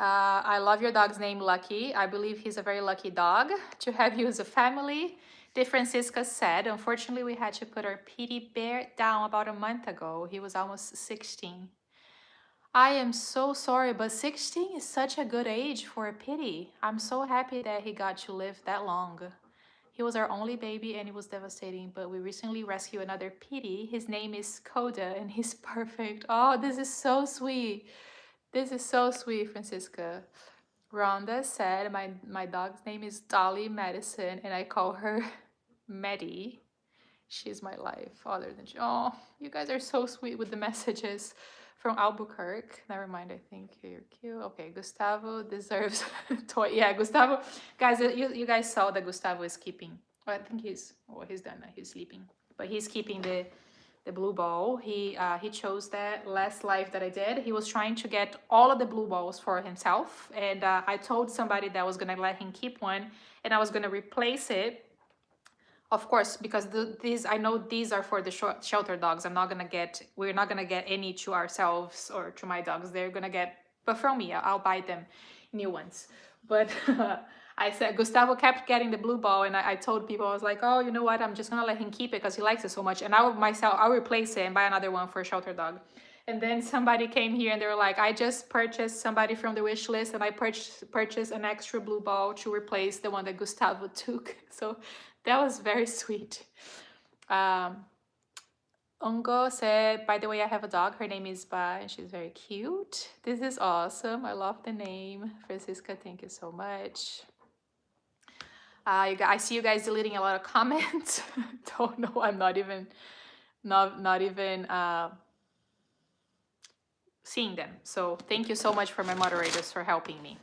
I love your dog's name, Lucky. I believe he's a very lucky dog to have you as a family. DeFrancisca said, unfortunately, we had to put our Petey Bear down about a month ago. He was almost 16. I am so sorry, but 16 is such a good age for a Petey. I'm so happy that he got to live that long. He was our only baby and it was devastating, but we recently rescued another Petey. His name is Coda and he's perfect. Oh, this is so sweet. This is so sweet, Francisca. Rhonda said, my dog's name is Dolly Madison and I call her Maddie. She's my life, other than oh, you guys are so sweet with the messages from Albuquerque. Never mind, I think you're cute. Okay, Gustavo deserves toy. Yeah, Gustavo, guys, you guys saw that Gustavo is keeping. Well, I think he's done now. He's sleeping, but he's keeping the blue ball. He chose that last live that I did. He was trying to get all of the blue balls for himself, and I told somebody that I was gonna let him keep one, and I was gonna replace it. Of course, because these, I know these are for the shelter dogs. We're not gonna get any to ourselves or to my dogs. They're gonna get, but from me, I'll buy them new ones. But I said, Gustavo kept getting the blue ball, and I told people, I was like, oh, you know what? I'm just gonna let him keep it because he likes it so much. And I'll replace it and buy another one for a shelter dog. And then somebody came here and they were like, I just purchased somebody from the wish list and I purchased an extra blue ball to replace the one that Gustavo took. So that was very sweet. Ungo said, by the way, I have a dog. Her name is Ba and she's very cute. This is awesome. I love the name. Francisca, thank you so much. I see you guys deleting a lot of comments. Don't know. I'm not even seeing them. So thank you so much for my moderators for helping me.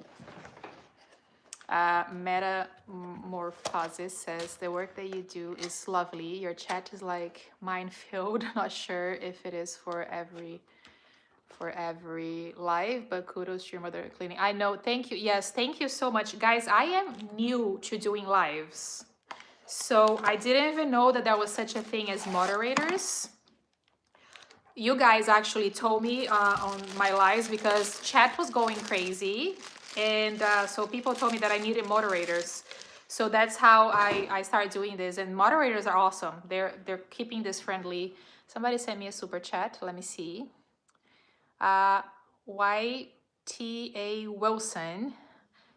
Metamorphosis says the work that you do is lovely. Your chat is like minefield. Not sure if it is for every live, but kudos to your mother cleaning. I know. Thank you. Yes, thank you so much, guys. I am new to doing lives, so I didn't even know that there was such a thing as moderators. You guys actually told me on my lives because chat was going crazy, and so people told me that I needed moderators. So that's how I started doing this, and moderators are awesome. They're keeping this friendly. Somebody sent me a super chat. Let me see. YTA Wilson.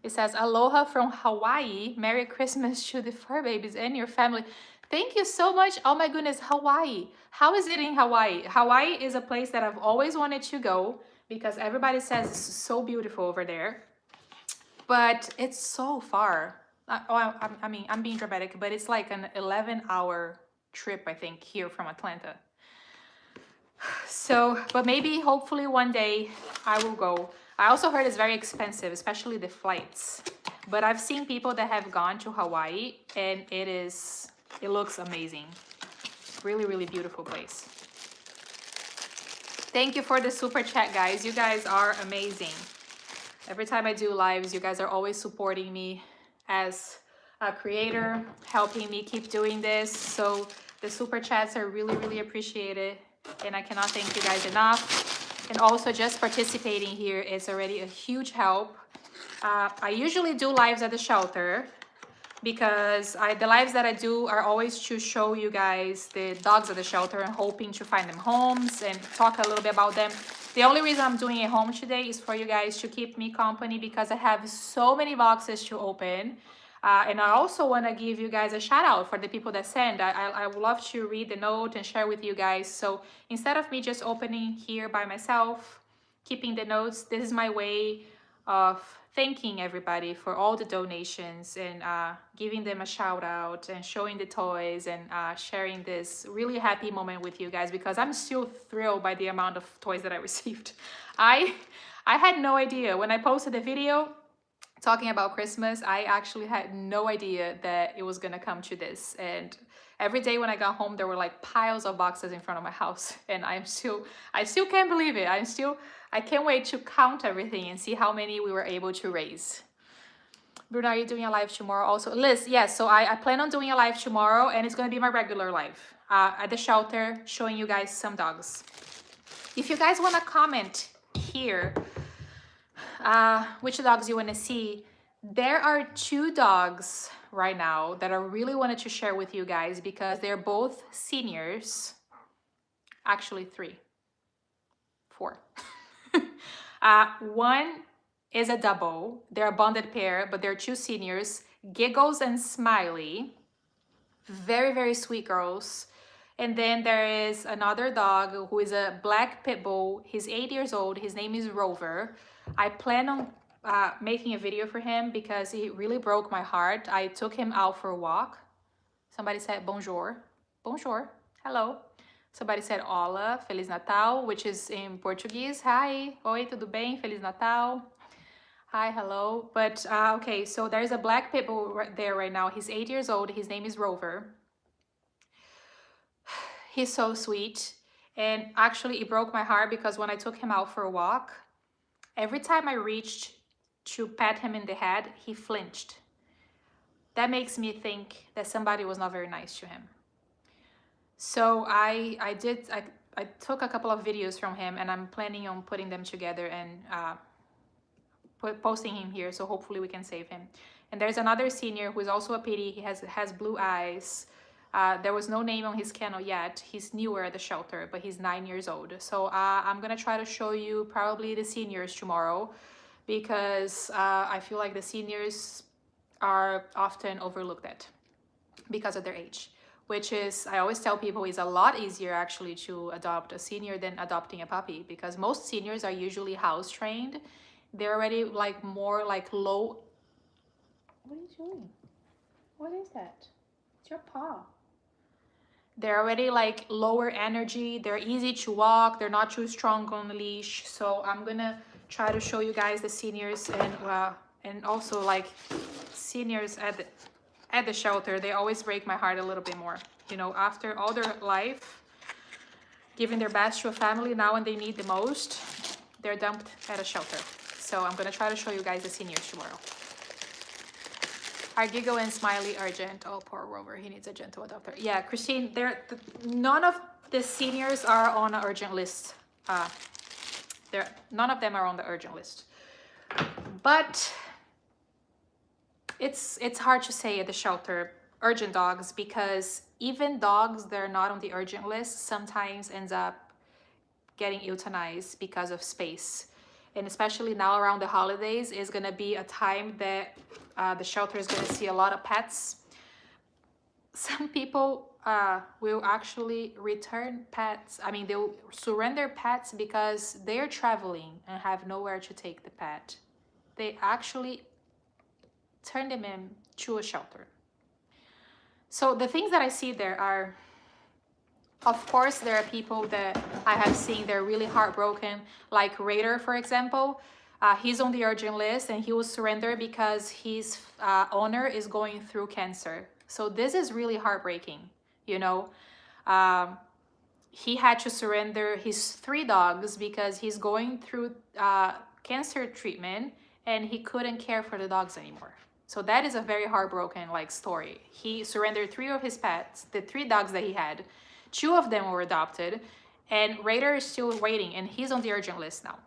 It says, aloha from Hawaii. Merry Christmas to the fur babies and your family. Thank you so much. Oh my goodness, Hawaii. How is it in Hawaii? Hawaii is a place that I've always wanted to go because everybody says it's so beautiful over there. But it's so far. I mean, I'm being dramatic, but it's like an 11-hour trip, I think, here from Atlanta. So, but maybe, hopefully one day I will go. I also heard it's very expensive, especially the flights. But I've seen people that have gone to Hawaii and it looks amazing. Really, really beautiful place. Thank you for the super chat, guys. You guys are amazing. Every time I do lives, you guys are always supporting me as a creator, helping me keep doing this. So the super chats are really, really appreciated. And I cannot thank you guys enough. And also just participating here is already a huge help. I usually do lives at the shelter because the lives that I do are always to show you guys the dogs at the shelter and hoping to find them homes and talk a little bit about them. The only reason I'm doing a home today is for you guys to keep me company because I have so many boxes to open. And I also want to give you guys a shout out for the people that send. I would love to read the note and share with you guys. So instead of me just opening here by myself, keeping the notes, this is my way of thanking everybody for all the donations and giving them a shout out and showing the toys and sharing this really happy moment with you guys because I'm still thrilled by the amount of toys that I received. I had no idea when I posted the video talking about Christmas. I actually had no idea that it was gonna come to this. And every day when I got home, there were like piles of boxes in front of my house. And I still can't believe it. I can't wait to count everything and see how many we were able to raise. Bruno, are you doing a live tomorrow also? Liz, yes. So I plan on doing a live tomorrow and it's gonna be my regular live at the shelter, showing you guys some dogs. If you guys wanna comment here, which dogs you want to see, there are 2 dogs right now that I really wanted to share with you guys because they're both seniors. Actually 3, 4. One is a double. They're a bonded pair, but they're 2 seniors, Giggles and Smiley. Very, very sweet girls. And then there is another dog who is a black pit bull. He's 8 years old. His name is Rover. I plan on making a video for him because he really broke my heart. I took him out for a walk. Somebody said bonjour. Bonjour. Hello. Somebody said hola, Feliz Natal, which is in Portuguese. Hi. Oi, tudo bem? Feliz Natal. Hi, hello. But okay, so there's a black pit bull right there right now. He's 8 years old. His name is Rover. He's so sweet. And actually, it broke my heart because when I took him out for a walk, every time I reached to pat him in the head, he flinched. That makes me think that somebody was not very nice to him. So I took a couple of videos from him and I'm planning on putting them together and posting him here. So hopefully we can save him. And there's another senior who is also a pity. He has blue eyes. There was no name on his kennel yet. He's newer at the shelter, but he's 9 years old. So I'm gonna try to show you probably the seniors tomorrow, because I feel like the seniors are often overlooked at because of their age, which is, I always tell people, is a lot easier actually to adopt a senior than adopting a puppy, because most seniors are usually house trained. They're already like more like low. What are you doing? What is that? It's your paw. They're already like lower energy. They're easy to walk. They're not too strong on the leash. So I'm gonna try to show you guys the seniors, and also like seniors at the shelter. They always break my heart a little bit more. You know, after all their life, giving their best to a family, now when they need the most, they're dumped at a shelter. So I'm gonna try to show you guys the seniors tomorrow. Are Giggle and Smiley urgent? Oh, poor Rover, he needs a gentle adopter. Yeah, Christine, none of the seniors are on an urgent list. None of them are on the urgent list. But it's hard to say at the shelter urgent dogs, because even dogs that are not on the urgent list sometimes ends up getting euthanized because of space. And especially now around the holidays is going to be a time that the shelter is going to see a lot of pets. Some people will actually return pets. I mean, they'll surrender pets because they're traveling and have nowhere to take the pet. They actually turn them in to a shelter. So the things that I see there are, of course, there are people that I have seen they're really heartbroken, like Raider, for example. He's on the urgent list and he was surrendered because his owner is going through cancer. So this is really heartbreaking, you know. He had to surrender his 3 dogs because he's going through cancer treatment and he couldn't care for the dogs anymore. So that is a very heartbroken like story. He surrendered 3 of his pets, the 3 dogs that he had. 2 of them were adopted, and Raider is still waiting, and he's on the urgent list now.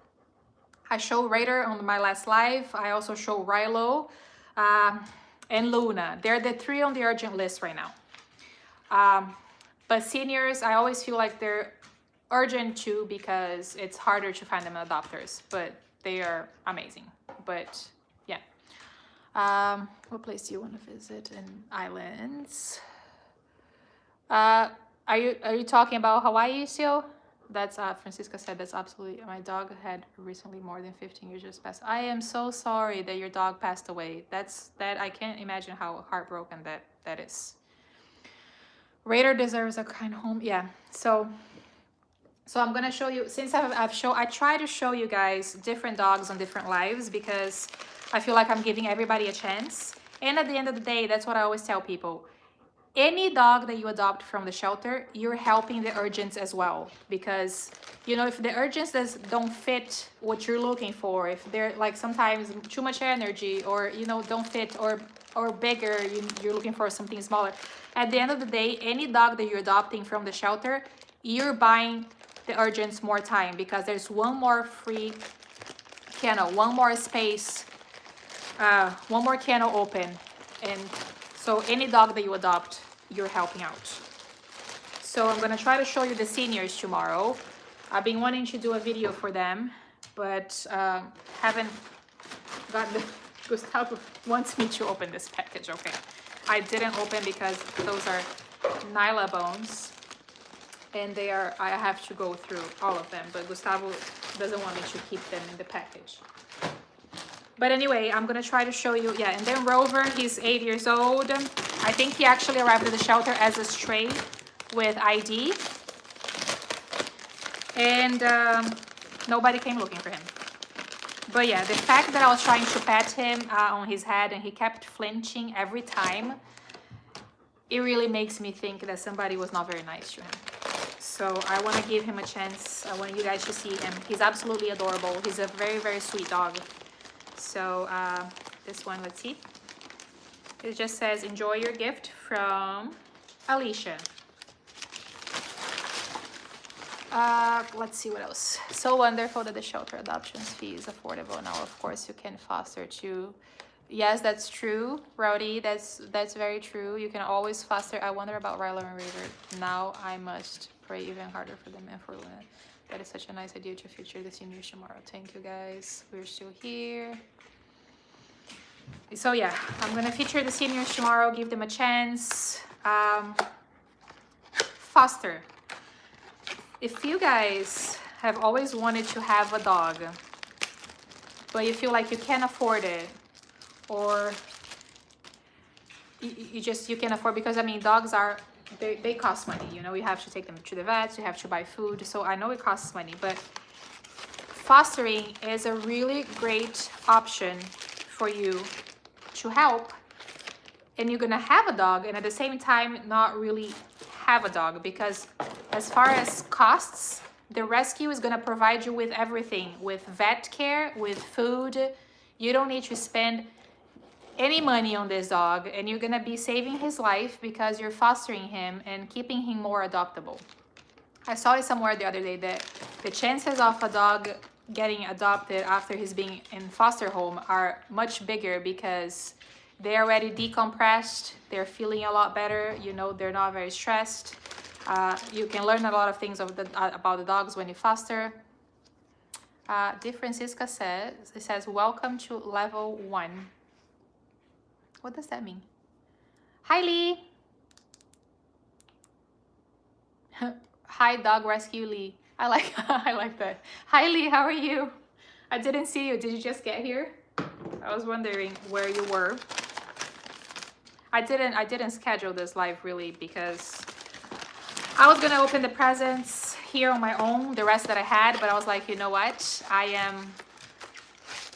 I show Raider on my last live. I also show Rilo and Luna. They're the 3 on the urgent list right now. But seniors, I always feel like they're urgent too, because it's harder to find them adopters, but they are amazing. But yeah. What place do you want to visit in islands? Are you talking about Hawaii still? That's Francisca said that's absolutely, my dog had recently more than 15 years just passed. I am so sorry that your dog passed away. That I can't imagine how heartbroken that is. Raider deserves a kind home. Yeah. So I'm gonna show you, since I try to show you guys different dogs on different lives, because I feel like I'm giving everybody a chance. And at the end of the day, that's what I always tell people. Any dog that you adopt from the shelter, you're helping the urgents as well. Because, you know, if the urgents don't fit what you're looking for, if they're like sometimes too much energy, or, you know, don't fit, or bigger, you're looking for something smaller. At the end of the day, any dog that you're adopting from the shelter, you're buying the urgents more time, because there's one more free kennel, one more space, one more kennel open. And so any dog that you adopt, you're helping out. So I'm gonna try to show you the seniors tomorrow. I've been wanting to do a video for them, but haven't gotten the, Gustavo wants me to open this package. Okay, I didn't open because those are Nyla bones, and they are, I have to go through all of them, but Gustavo doesn't want me to keep them in the package. But anyway, I'm gonna try to show you, yeah, and then Rover, he's 8 years old. I think he actually arrived at the shelter as a stray with ID. And nobody came looking for him. But yeah, the fact that I was trying to pet him on his head and he kept flinching every time, it really makes me think that somebody was not very nice to him. So I want to give him a chance. I want you guys to see him. He's absolutely adorable. He's a very, very sweet dog. So this one, let's see. It just says, enjoy your gift from Alicia. Let's see what else. So wonderful that the shelter adoptions fee is affordable now. Of course, you can foster too. Yes, that's true, Rowdy. That's very true. You can always foster. I wonder about Rylo and River. Now I must pray even harder for them and for Luna. That is such a nice idea to feature the seniors tomorrow. Thank you, guys. We're still here. So yeah, I'm gonna feature the seniors tomorrow. Give them a chance. Foster. If you guys have always wanted to have a dog, but you feel like you can't afford it, or you can afford, because I mean dogs are, they cost money, you know, you have to take them to the vets, you have to buy food, so I know it costs money, but fostering is a really great option for you to help, and you're gonna have a dog and at the same time not really have a dog, because as far as costs, the rescue is gonna provide you with everything, with vet care, with food. You don't need to spend any money on this dog, and you're gonna be saving his life because you're fostering him and keeping him more adoptable. I saw it somewhere the other day that the chances of a dog getting adopted after he's being in foster home are much bigger because they're already decompressed, they're feeling a lot better, you know, they're not very stressed. You can learn a lot of things about the dogs when you foster. Francisca says, it says, welcome to level 1. What does that mean? Hi, Lee. Hi, dog rescue Lee. I like I like that. Hi, Lee. How are you? I didn't see you. Did you just get here? I was wondering where you were. I didn't schedule this live really because I was gonna open the presents here on my own, the rest that I had, but I was like, you know what? I am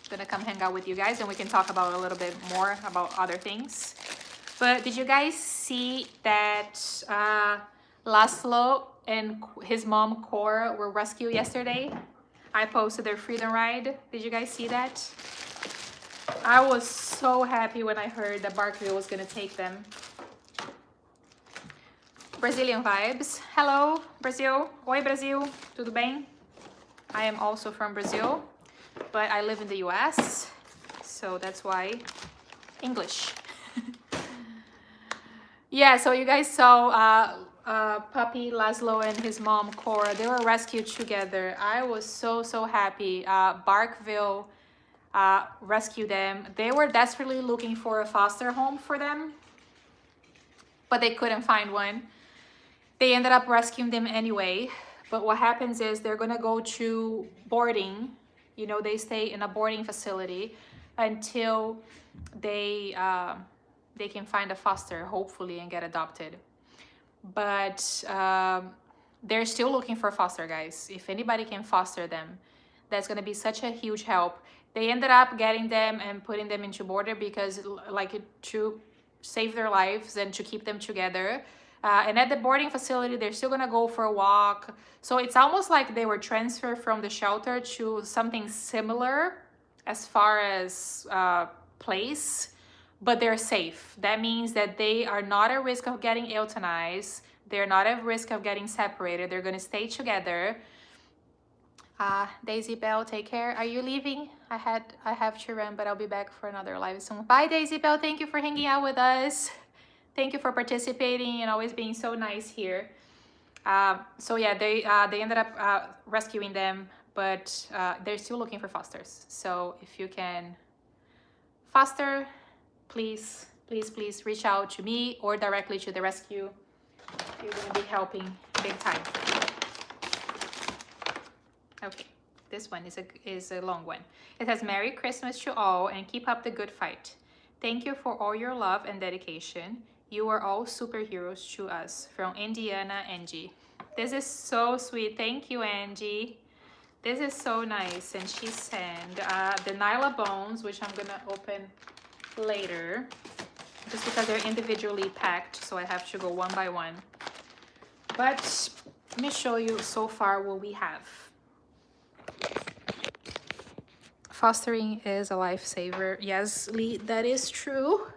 gonna come hang out with you guys and we can talk about a little bit more about other things. But did you guys see that Laszlo and his mom Cora were rescued yesterday? I posted their freedom ride. Did you guys see that? I was so happy when I heard that Barkville was gonna take them. Brazilian vibes. Hello, Brazil. Oi, Brasil. Tudo bem? I am also from Brazil, but I live in the US, so that's why English. Yeah, so you guys saw puppy Laszlo and his mom Cora. They were rescued together. I was so happy. Barkville rescued them. They were desperately looking for a foster home for them, but they couldn't find one. They ended up rescuing them anyway. But what happens is they're gonna go to boarding. You know, they stay in a boarding facility until they can find a foster, hopefully, and get adopted. But they're still looking for foster, guys. If anybody can foster them, that's gonna be such a huge help. They ended up getting them and putting them into boarder because, like, to save their lives and to keep them together. And at the boarding facility, they're still gonna go for a walk. So it's almost like they were transferred from the shelter to something similar as far as place, but they're safe. That means that they are not at risk of getting euthanized. They're not at risk of getting separated. They're gonna stay together. Daisy Bell, take care. Are you leaving? I have to run, but I'll be back for another live soon. Bye, Daisy Bell. Thank you for hanging out with us. Thank you for participating and always being so nice here. So yeah, they ended up rescuing them, but they're still looking for fosters. So if you can foster, please reach out to me or directly to the rescue. You're gonna be helping big time. Okay, this one is a long one. It says, Merry Christmas to all and keep up the good fight. Thank you for all your love and dedication. You are all superheroes to us. From Indiana, Angie. This is so sweet. Thank you, Angie. This is so nice. And she sent the Nyla bones, which I'm gonna open later, just because they're individually packed, so I have to go one by one. But let me show you so far what we have. Fostering is a lifesaver. Yes, Lee, that is true.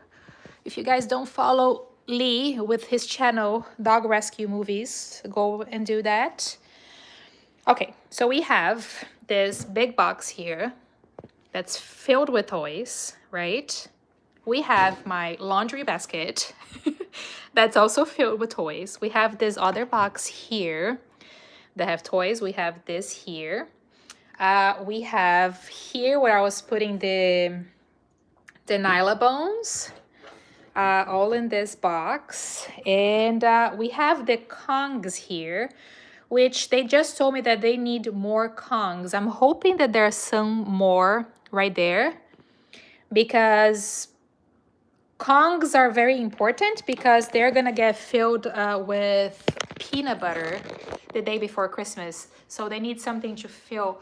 If you guys don't follow Lee with his channel, Dog Rescue Movies, go and do that. Okay, so we have this big box here that's filled with toys, right? we have my laundry basket that's also filled with toys. We have this other box here that have toys. We have this here. We have here where I was putting the Nyla bones, all in this box. And we have the Kongs here, which they just told me that they need more Kongs. I'm hoping that there are some more right there, because Kongs are very important because they're gonna get filled with peanut butter the day before Christmas. So they need something to fill.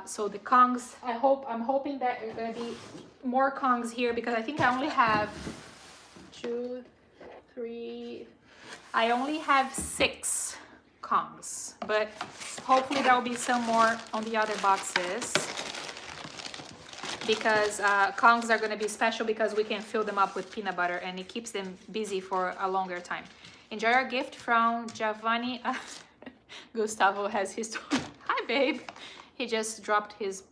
So the Kongs, I'm hoping that there's gonna be more Kongs here, because I think I only have 2, 3, I only have 6 Kongs, but hopefully there will be some more on the other boxes, because Kongs are going to be special because we can fill them up with peanut butter and it keeps them busy for a longer time. Enjoy our gift from Giovanni. Gustavo has his toy. Hi, babe. He just dropped his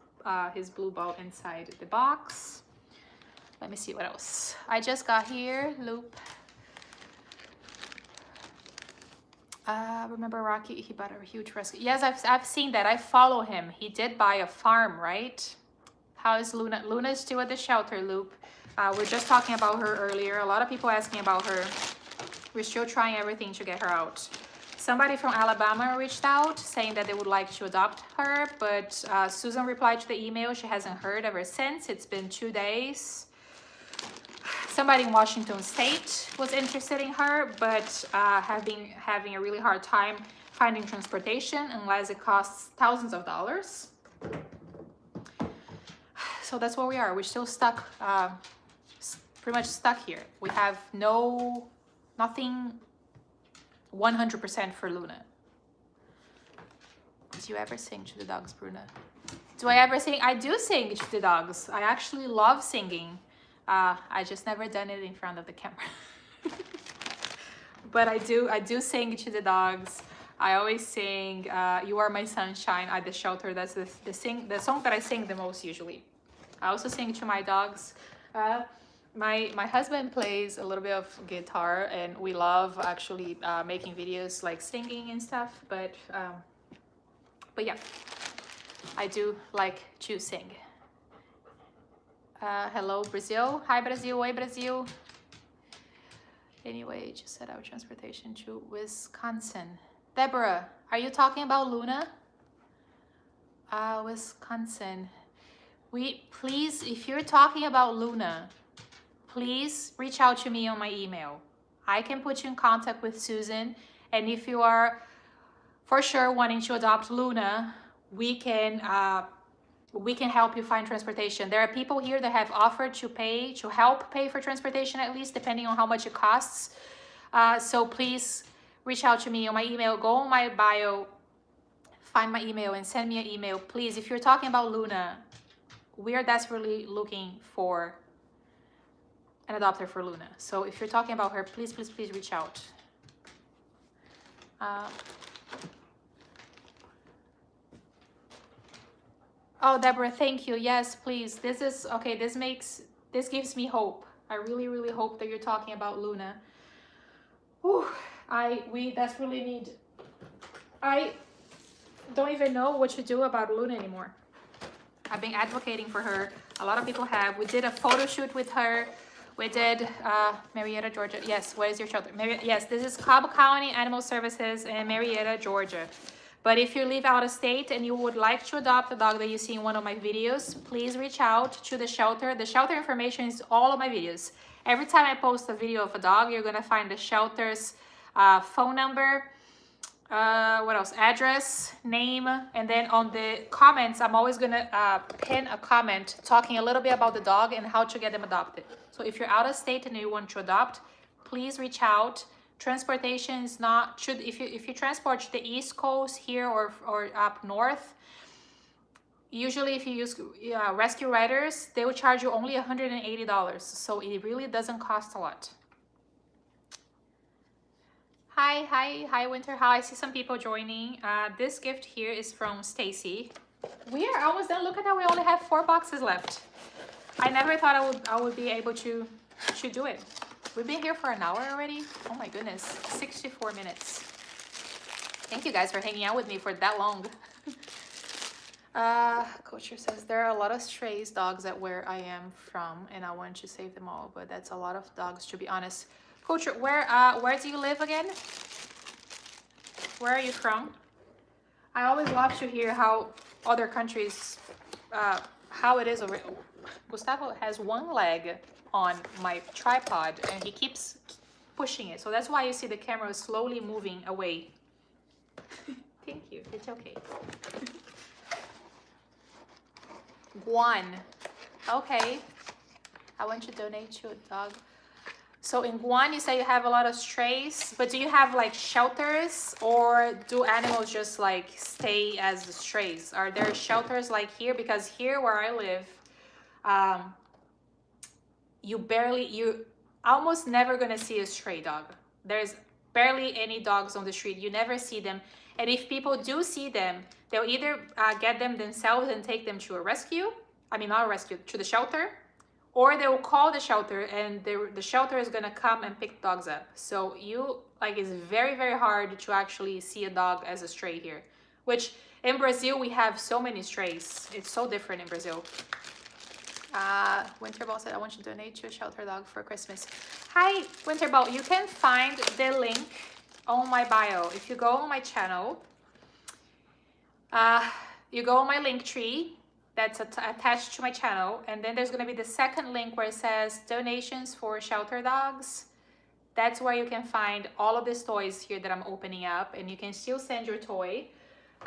blue ball inside the box. Let me see what else. I just got here, Loop. Remember Rocky? He bought a huge rescue. Yes, I've seen that. I follow him. He did buy a farm, right? How is Luna? Luna is still at the shelter, Loop. We're just talking about her earlier. A lot of people asking about her. We're still trying everything to get her out. Somebody from Alabama reached out saying that they would like to adopt her, but Susan replied to the email. She hasn't heard ever since. It's been 2 days. Somebody in Washington State was interested in her, but have been having a really hard time finding transportation unless it costs thousands of dollars. So that's where we are. We're still stuck, pretty much stuck here. We have nothing 100% for Luna. Do you ever sing to the dogs, Bruna? Do I ever sing? I do sing to the dogs. I actually love singing. I just never done it in front of the camera. But I do sing to the dogs. I always sing You Are My Sunshine at the shelter. That's the song that I sing the most usually. I also sing to my dogs. My husband plays a little bit of guitar, and we love actually making videos like singing and stuff, but yeah, I do like to sing. Hello, Brazil. Hi, Brazil. Oi, Brazil. Anyway, just set out transportation to Wisconsin. Deborah, are you talking about Luna? Wisconsin. Please, if you're talking about Luna, please reach out to me on my email. I can put you in contact with Susan, and if you are for sure wanting to adopt Luna, we can help you find transportation. There are people here that have offered to help pay for transportation, at least depending on how much it costs. So please reach out to me on my email. Go on my bio, find my email and send me an email. Please, if you're talking about Luna, we are desperately looking for an adopter for Luna. So if you're talking about her, please, please, please reach out. Oh, Deborah, thank you. Yes, please. This is okay. This gives me hope. I really, really hope that you're talking about Luna. Whew, we desperately need. I don't even know what to do about Luna anymore. I've been advocating for her. A lot of people have. We did a photo shoot with her. We did Marietta, Georgia. Yes, where is your shelter? Yes, this is Cobb County Animal Services in Marietta, Georgia. But if you live out of state and you would like to adopt a dog that you see in one of my videos, please reach out to the shelter. The shelter information is all of my videos. Every time I post a video of a dog, you're gonna find the shelter's phone number, what else? Address, name, and then on the comments, I'm always gonna pin a comment talking a little bit about the dog and how to get them adopted. So if you're out of state and you want to adopt, please reach out. Transportation is not, if you transport to the East Coast here or up north, usually if you use rescue riders, they will charge you only $180. So it really doesn't cost a lot. Hi, Winter. Hi, I see some people joining. This gift here is from Stacy. We are almost done. Look at that. We only have 4 boxes left. I never thought I would be able to do it. We've been here for an hour already. Oh my goodness, 64 minutes. Thank you guys for hanging out with me for that long. Culture says there are a lot of strays dogs at where I am from, and I want to save them all, but that's a lot of dogs to be honest. Culture, where do you live again? Where are you from? I always love to hear how other countries, how it is over. Gustavo has one leg on my tripod and he keeps pushing it, so that's why you see the camera slowly moving away. Thank you, it's okay. Guan. Okay. I want to donate to a dog. So in Guan, you say you have a lot of strays, but do you have like shelters, or do animals just like stay as the strays? Are there shelters like here? Because here where I live, you almost never gonna see a stray dog. There's barely any dogs on the street. You never see them. And if people do see them, they'll either get them themselves and take them to a rescue. I mean, not a rescue, to the shelter. Or they will call the shelter and the shelter is gonna come and pick dogs up. So it's very, very hard to actually see a dog as a stray here. Which in Brazil, we have so many strays. It's so different in Brazil. Winterball said, I want you to donate to a shelter dog for Christmas. Hi, Winterball. You can find the link on my bio. If you go on my channel, you go on my link tree that's attached to my channel, and then there's going to be the second link where it says donations for shelter dogs. That's where you can find all of these toys here that I'm opening up, and you can still send your toy.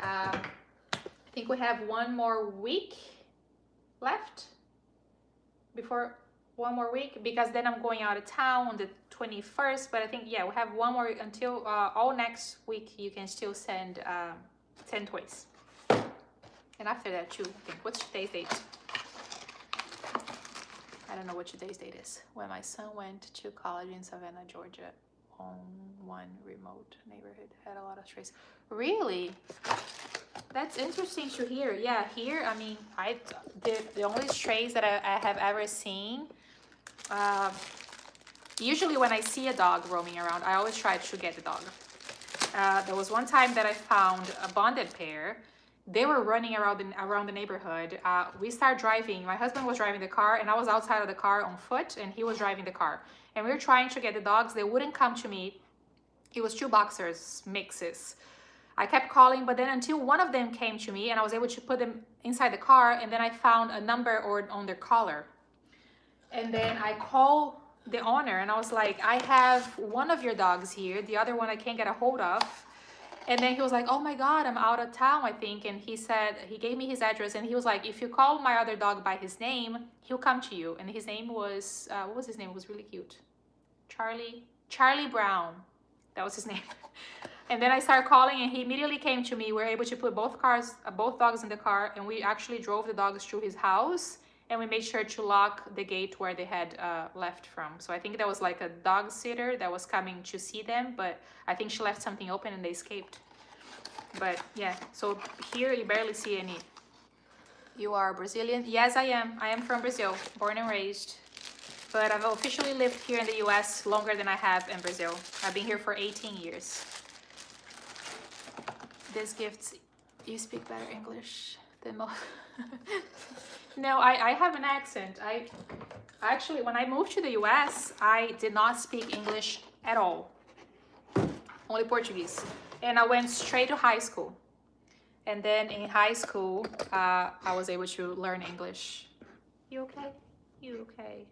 I think we have one more week left before one more week, because then I'm going out of town on the 21st, but I think, yeah, we have one more until all next week. You can still send 10 toys. And after that too, I think, what's today's date? I don't know what today's date is. When my son went to college in Savannah, Georgia, on one remote neighborhood, had a lot of strays. Really? That's interesting to hear. Yeah, here, I mean, the only strays that I have ever seen, usually when I see a dog roaming around, I always try to get the dog. There was one time that I found a bonded pair. They were running around the neighborhood. We started driving. My husband was driving the car, and I was outside of the car on foot, and he was driving the car. And we were trying to get the dogs. They wouldn't come to me. It was two boxers mixes. I kept calling, but then until one of them came to me, and I was able to put them inside the car, and then I found a number on their collar. And then I called the owner, and I was like, I have one of your dogs here. The other one I can't get a hold of. And then he was like, oh my God, I'm out of town, I think. And he said, he gave me his address, and he was like, if you call my other dog by his name, he'll come to you. And his name was, what was his name? It was really cute. Charlie Brown. That was his name. And then I started calling, and he immediately came to me. We were able to put both dogs in the car, and we actually drove the dogs to his house, and we made sure to lock the gate where they had left from. So I think that was like a dog sitter that was coming to see them, but I think she left something open and they escaped. But yeah, so here you barely see any. You are Brazilian? Yes, I am. I am from Brazil, born and raised. But I've officially lived here in the US longer than I have in Brazil. I've been here for 18 years. This gift, you speak better English than most. No, I have an accent. I actually, when I moved to the US, I did not speak English at all. Only Portuguese. And I went straight to high school. And then in high school, I was able to learn English. You okay? You okay?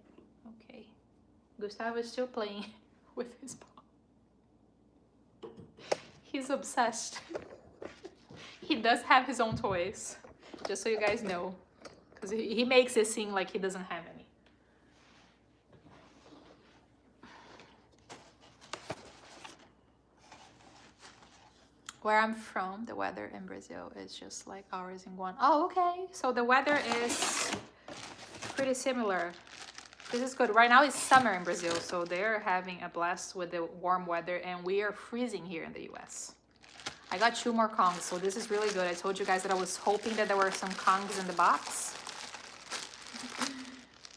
Okay. Gustavo is still playing with his ball. He's obsessed. He does have his own toys, just so you guys know. Because he makes it seem like he doesn't have any. Where I'm from, the weather in Brazil is just like ours in Guam. Oh, okay. So the weather is pretty similar. This is good. Right now it's summer in Brazil, so they're having a blast with the warm weather, and we are freezing here in the US. I got 2 more Kongs, so this is really good. I told you guys that I was hoping that there were some Kongs in the box.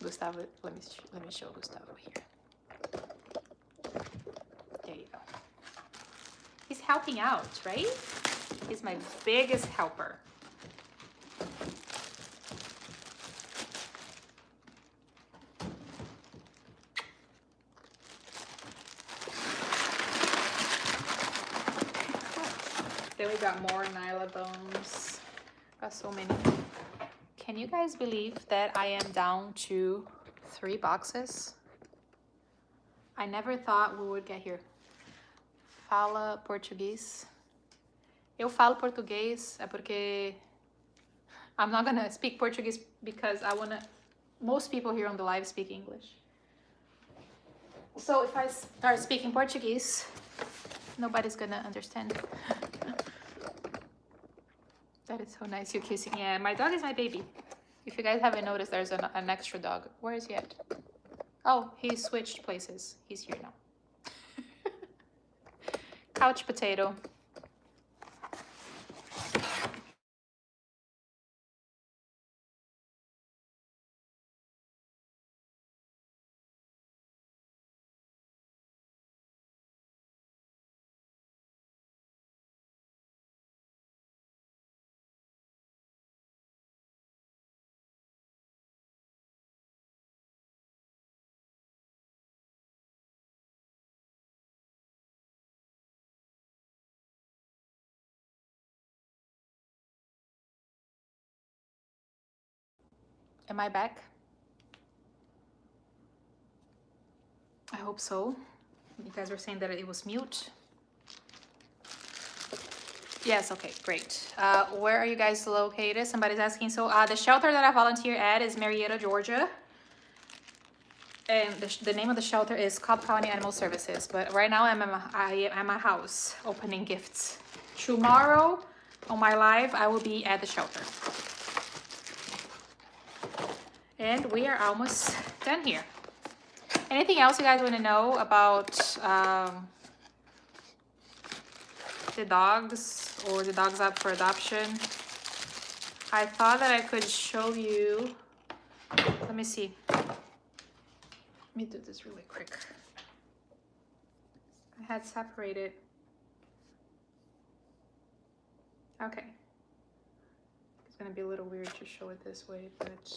Gustavo, let me show Gustavo here. There you go. He's helping out, right? He's my biggest helper. Then we got more Nyla bones. Got so many. Can you guys believe that I am down to 3 boxes? I never thought we would get here. Fala português. Eu falo português é porque I'm not gonna speak Portuguese because I wanna. Most people here on the live speak English. So if I start speaking Portuguese, nobody's gonna understand. That is so nice, you kissing. Yeah, my dog is my baby. If you guys haven't noticed, there's an extra dog. Where is he at? Oh, he switched places. He's here now. Couch potato. Am I back? I hope so. You guys were saying that it was mute. Yes, okay, great. Where are you guys located? Somebody's asking. So the shelter that I volunteer at is Marietta, Georgia. And the name of the shelter is Cobb County Animal Services. But right now I'm at my house opening gifts. Tomorrow on my live, I will be at the shelter. And we are almost done here. Anything else you guys want to know about the dogs or the dogs up for adoption? I thought that I could show you. Let me see. Let me do this really quick. I had separated. Okay. It's gonna be a little weird to show it this way, but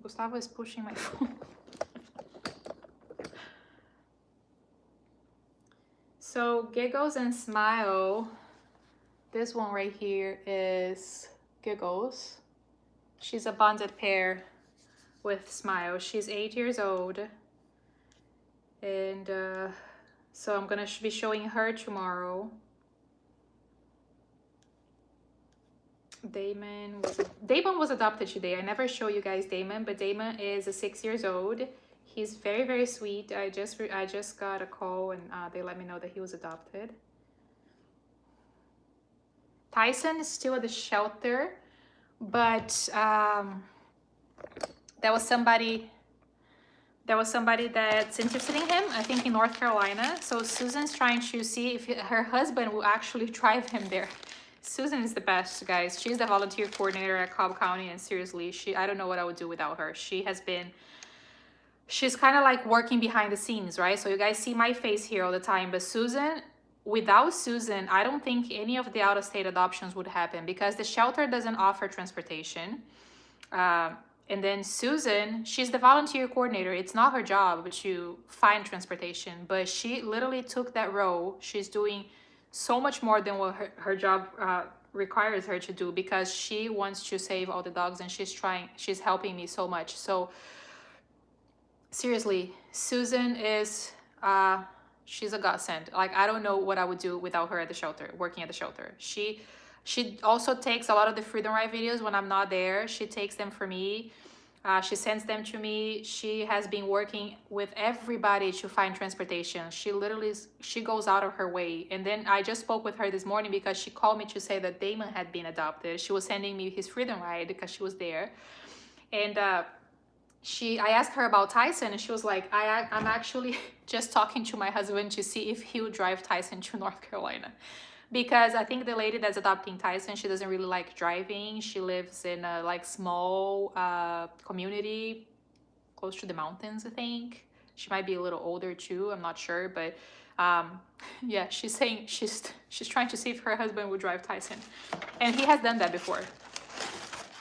Gustavo is pushing my phone. So Giggles and Smile, this one right here is Giggles. She's a bonded pair with Smile. She's 8 years old. And so I'm gonna be showing her tomorrow. Damon was adopted today. I never show you guys Damon, but Damon is 6 years old. He's very, very sweet. I just got a call and they let me know that he was adopted. Tyson is still at the shelter, but there was somebody that's interested in him, I think in North Carolina. So Susan's trying to see if her husband will actually drive him there. Susan is the best, guys. She's the volunteer coordinator at Cobb County, and seriously, I don't know what I would do without her. She's kind of like working behind the scenes, right? So you guys see my face here all the time, but without Susan, I don't think any of the out-of-state adoptions would happen because the shelter doesn't offer transportation. And then Susan, she's the volunteer coordinator. It's not her job to find transportation, but she literally took that role. She's doing so much more than what her job requires her to do because she wants to save all the dogs and she's helping me so much. So seriously, Susan is, she's a godsend. Like, I don't know what I would do without her at the shelter, working at the shelter. She also takes a lot of the Freedom Ride videos when I'm not there. She takes them for me. She sends them to me. She has been working with everybody to find transportation. She goes out of her way. And then I just spoke with her this morning because she called me to say that Damon had been adopted. She was sending me his Freedom Ride because she was there. And I asked her about Tyson, and she was like, I'm actually just talking to my husband to see if he would drive Tyson to North Carolina. because I think the lady that's adopting Tyson, she doesn't really like driving. She lives in a like small community close to the mountains, I think. She might be a little older too, I'm not sure, but yeah, she's saying she's trying to see if her husband would drive Tyson, and he has done that before.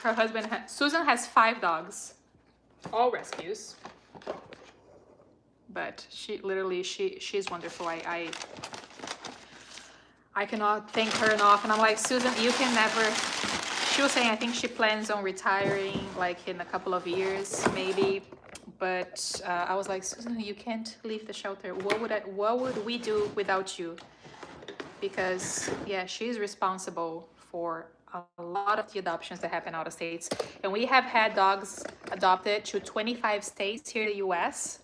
Her husband Susan has 5 dogs, all rescues, but she literally she's wonderful. I cannot thank her enough, and I'm like, Susan, you can never. She was saying I think she plans on retiring like in a couple of years maybe, but I was like, Susan, you can't leave the shelter. What would we do without you? Because yeah, she's responsible for a lot of the adoptions that happen out of states, and we have had dogs adopted to 25 states here in the US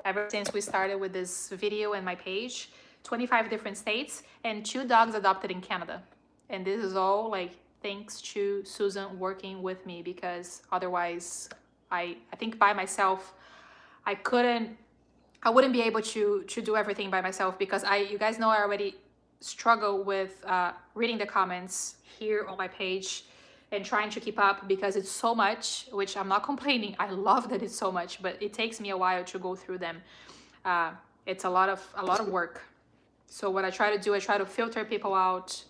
ever since we started with this video and my page. 25 different states, and 2 dogs adopted in Canada, and this is all like thanks to Susan working with me, because otherwise I think by myself I wouldn't be able to do everything by myself, because you guys know I already struggle with reading the comments here on my page and trying to keep up, because it's so much, which I'm not complaining. I love that it's so much, but it takes me a while to go through them. It's a lot of work. So what I try to do, I try to filter people out,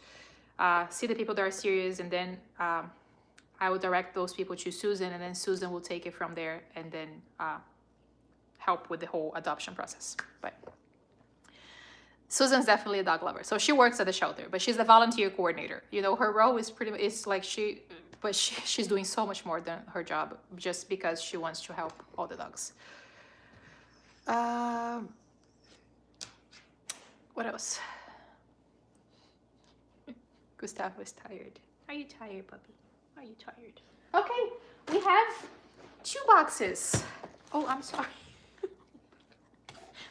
see the people that are serious, and then I will direct those people to Susan, and then Susan will take it from there, and then help with the whole adoption process. But Susan's definitely a dog lover. So she works at the shelter, but she's the volunteer coordinator. You know, her role is it's like she's doing so much more than her job, just because she wants to help all the dogs. What else? Gustavo is tired. Are you tired, puppy? Are you tired? Okay, we have 2 boxes. Oh, I'm sorry.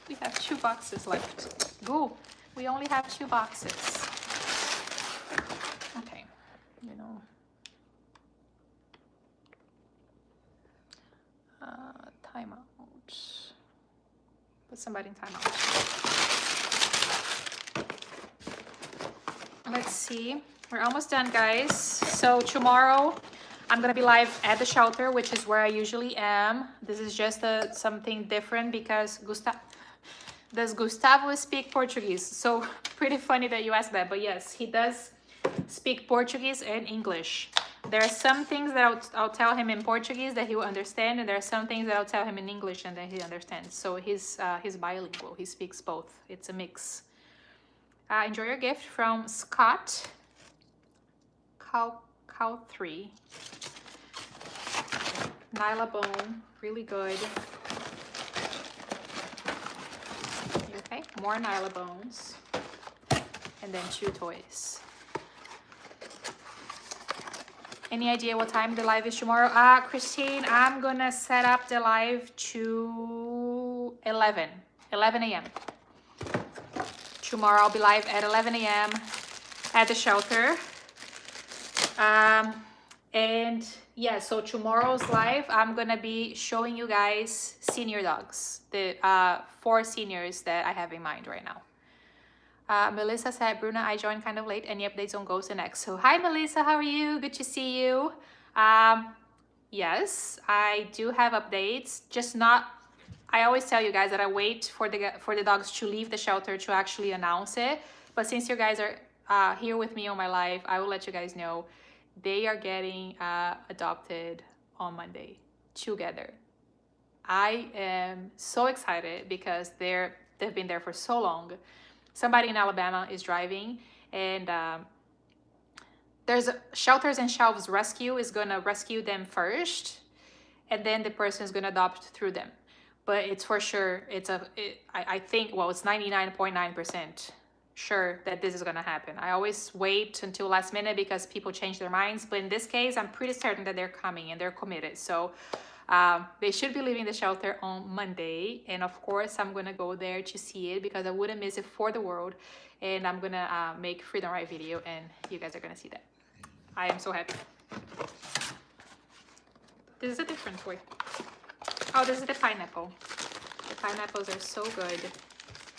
We have 2 boxes left. Go. We only have 2 boxes. Okay, you know. Timeout. Put somebody in timeout. Let's see. We're almost done, guys. So tomorrow I'm gonna be live at the shelter, which is where I usually am. This is just something different because does Gustavo speak Portuguese? So pretty funny that you asked that, but yes, he does speak Portuguese and English. There are some things that I'll tell him in Portuguese that he will understand, and there are some things that I'll tell him in English and then he understands. So he's bilingual. He speaks both. It's a mix. Enjoy your gift from Scott Cow 3. Nyla bone, really good. Okay, more Nyla bones, and then 2 toys. Any idea what time the live is tomorrow? Christine, I'm gonna set up the live to 11 a.m. Tomorrow I'll be live at 11 a.m. at the shelter. And yeah, so tomorrow's live, I'm gonna be showing you guys senior dogs, the 4 seniors that I have in mind right now. Melissa said, Bruna, I joined kind of late. Any updates on Ghost and X? So hi Melissa, how are you? Good to see you. Yes, I do have updates, just not. I always tell you guys that I wait for the dogs to leave the shelter to actually announce it. But since you guys are here with me on my live, I will let you guys know they are getting adopted on Monday together. I am so excited because they've been there for so long. Somebody in Alabama is driving, and there's Shelters and Shelves Rescue is gonna rescue them first, and then the person is gonna adopt through them. But it's for sure, I think, well, it's 99.9% sure that this is gonna happen. I always wait until last minute because people change their minds, but in this case, I'm pretty certain that they're coming and they're committed. So they should be leaving the shelter on Monday, and of course, I'm gonna go there to see it because I wouldn't miss it for the world, and I'm gonna make Freedom Ride video, and you guys are gonna see that. I am so happy. This is a different toy. Oh, this is the pineapple. The pineapples are so good.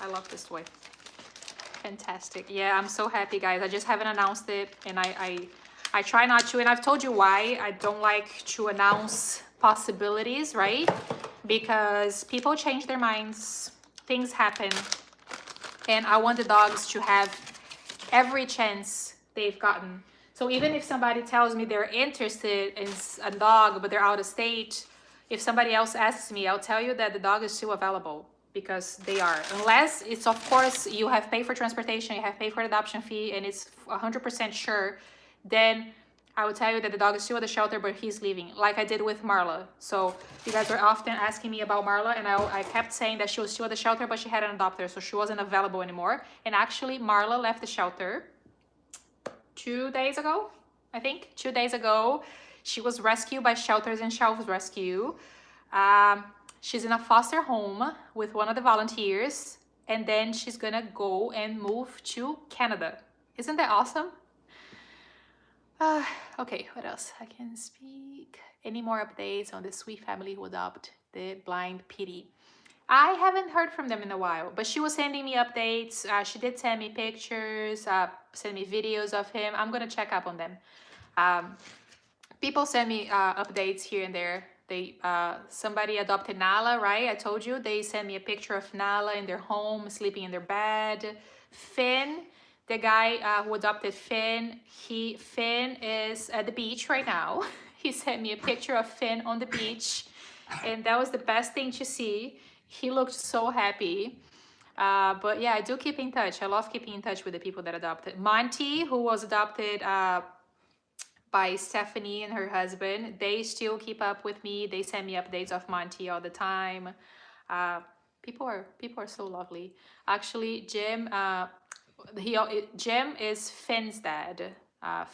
I love this toy. Fantastic. Yeah, I'm so happy, guys. I just haven't announced it, and I try not to, and I've told you why I don't like to announce possibilities, right? Because people change their minds, things happen, and I want the dogs to have every chance they've gotten. So even if somebody tells me they're interested in a dog, but they're out of state, if somebody else asks me, I'll tell you that the dog is still available, because they are. Unless it's, of course, you have paid for transportation, you have paid for the adoption fee, and it's 100% sure, then I will tell you that the dog is still at the shelter, but he's leaving, like I did with Marla. So you guys were often asking me about Marla, and I kept saying that she was still at the shelter, but she had an adopter, so she wasn't available anymore. And actually, Marla left the shelter 2 days ago, I think. 2 days ago, she was rescued by Shelters and Shelves Rescue. She's in a foster home with one of the volunteers, and then she's gonna go and move to Canada. Isn't that awesome? Okay, what else? I can speak. Any more updates on the sweet family who adopt the blind Petey? I haven't heard from them in a while, but she was sending me updates. She did send me pictures, send me videos of him. I'm gonna check up on them. People send me updates here and there. They somebody adopted Nala, right? I told you they sent me a picture of Nala in their home, sleeping in their bed. Finn, the guy who adopted Finn, Finn is at the beach right now. He sent me a picture of Finn on the beach, and that was the best thing to see. He looked so happy. But yeah, I do keep in touch. I love keeping in touch with the people that adopted. Monty, who was adopted by Stephanie and her husband, they still keep up with me. They send me updates of Monty all the time. People are so lovely. Actually, Jim is Finn's dad.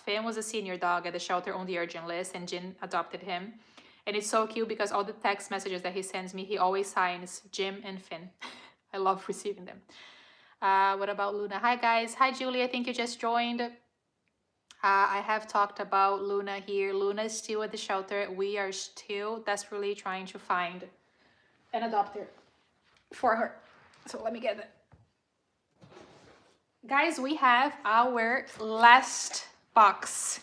Finn was a senior dog at the shelter on the urgent list, and Jim adopted him. And it's so cute because all the text messages that he sends me, he always signs Jim and Finn. I love receiving them. What about Luna? Hi, guys. Hi, Julie. I think you just joined. I have talked about Luna here. Luna is still at the shelter. We are still desperately trying to find an adopter for her. So let me get it. Guys, we have our last box.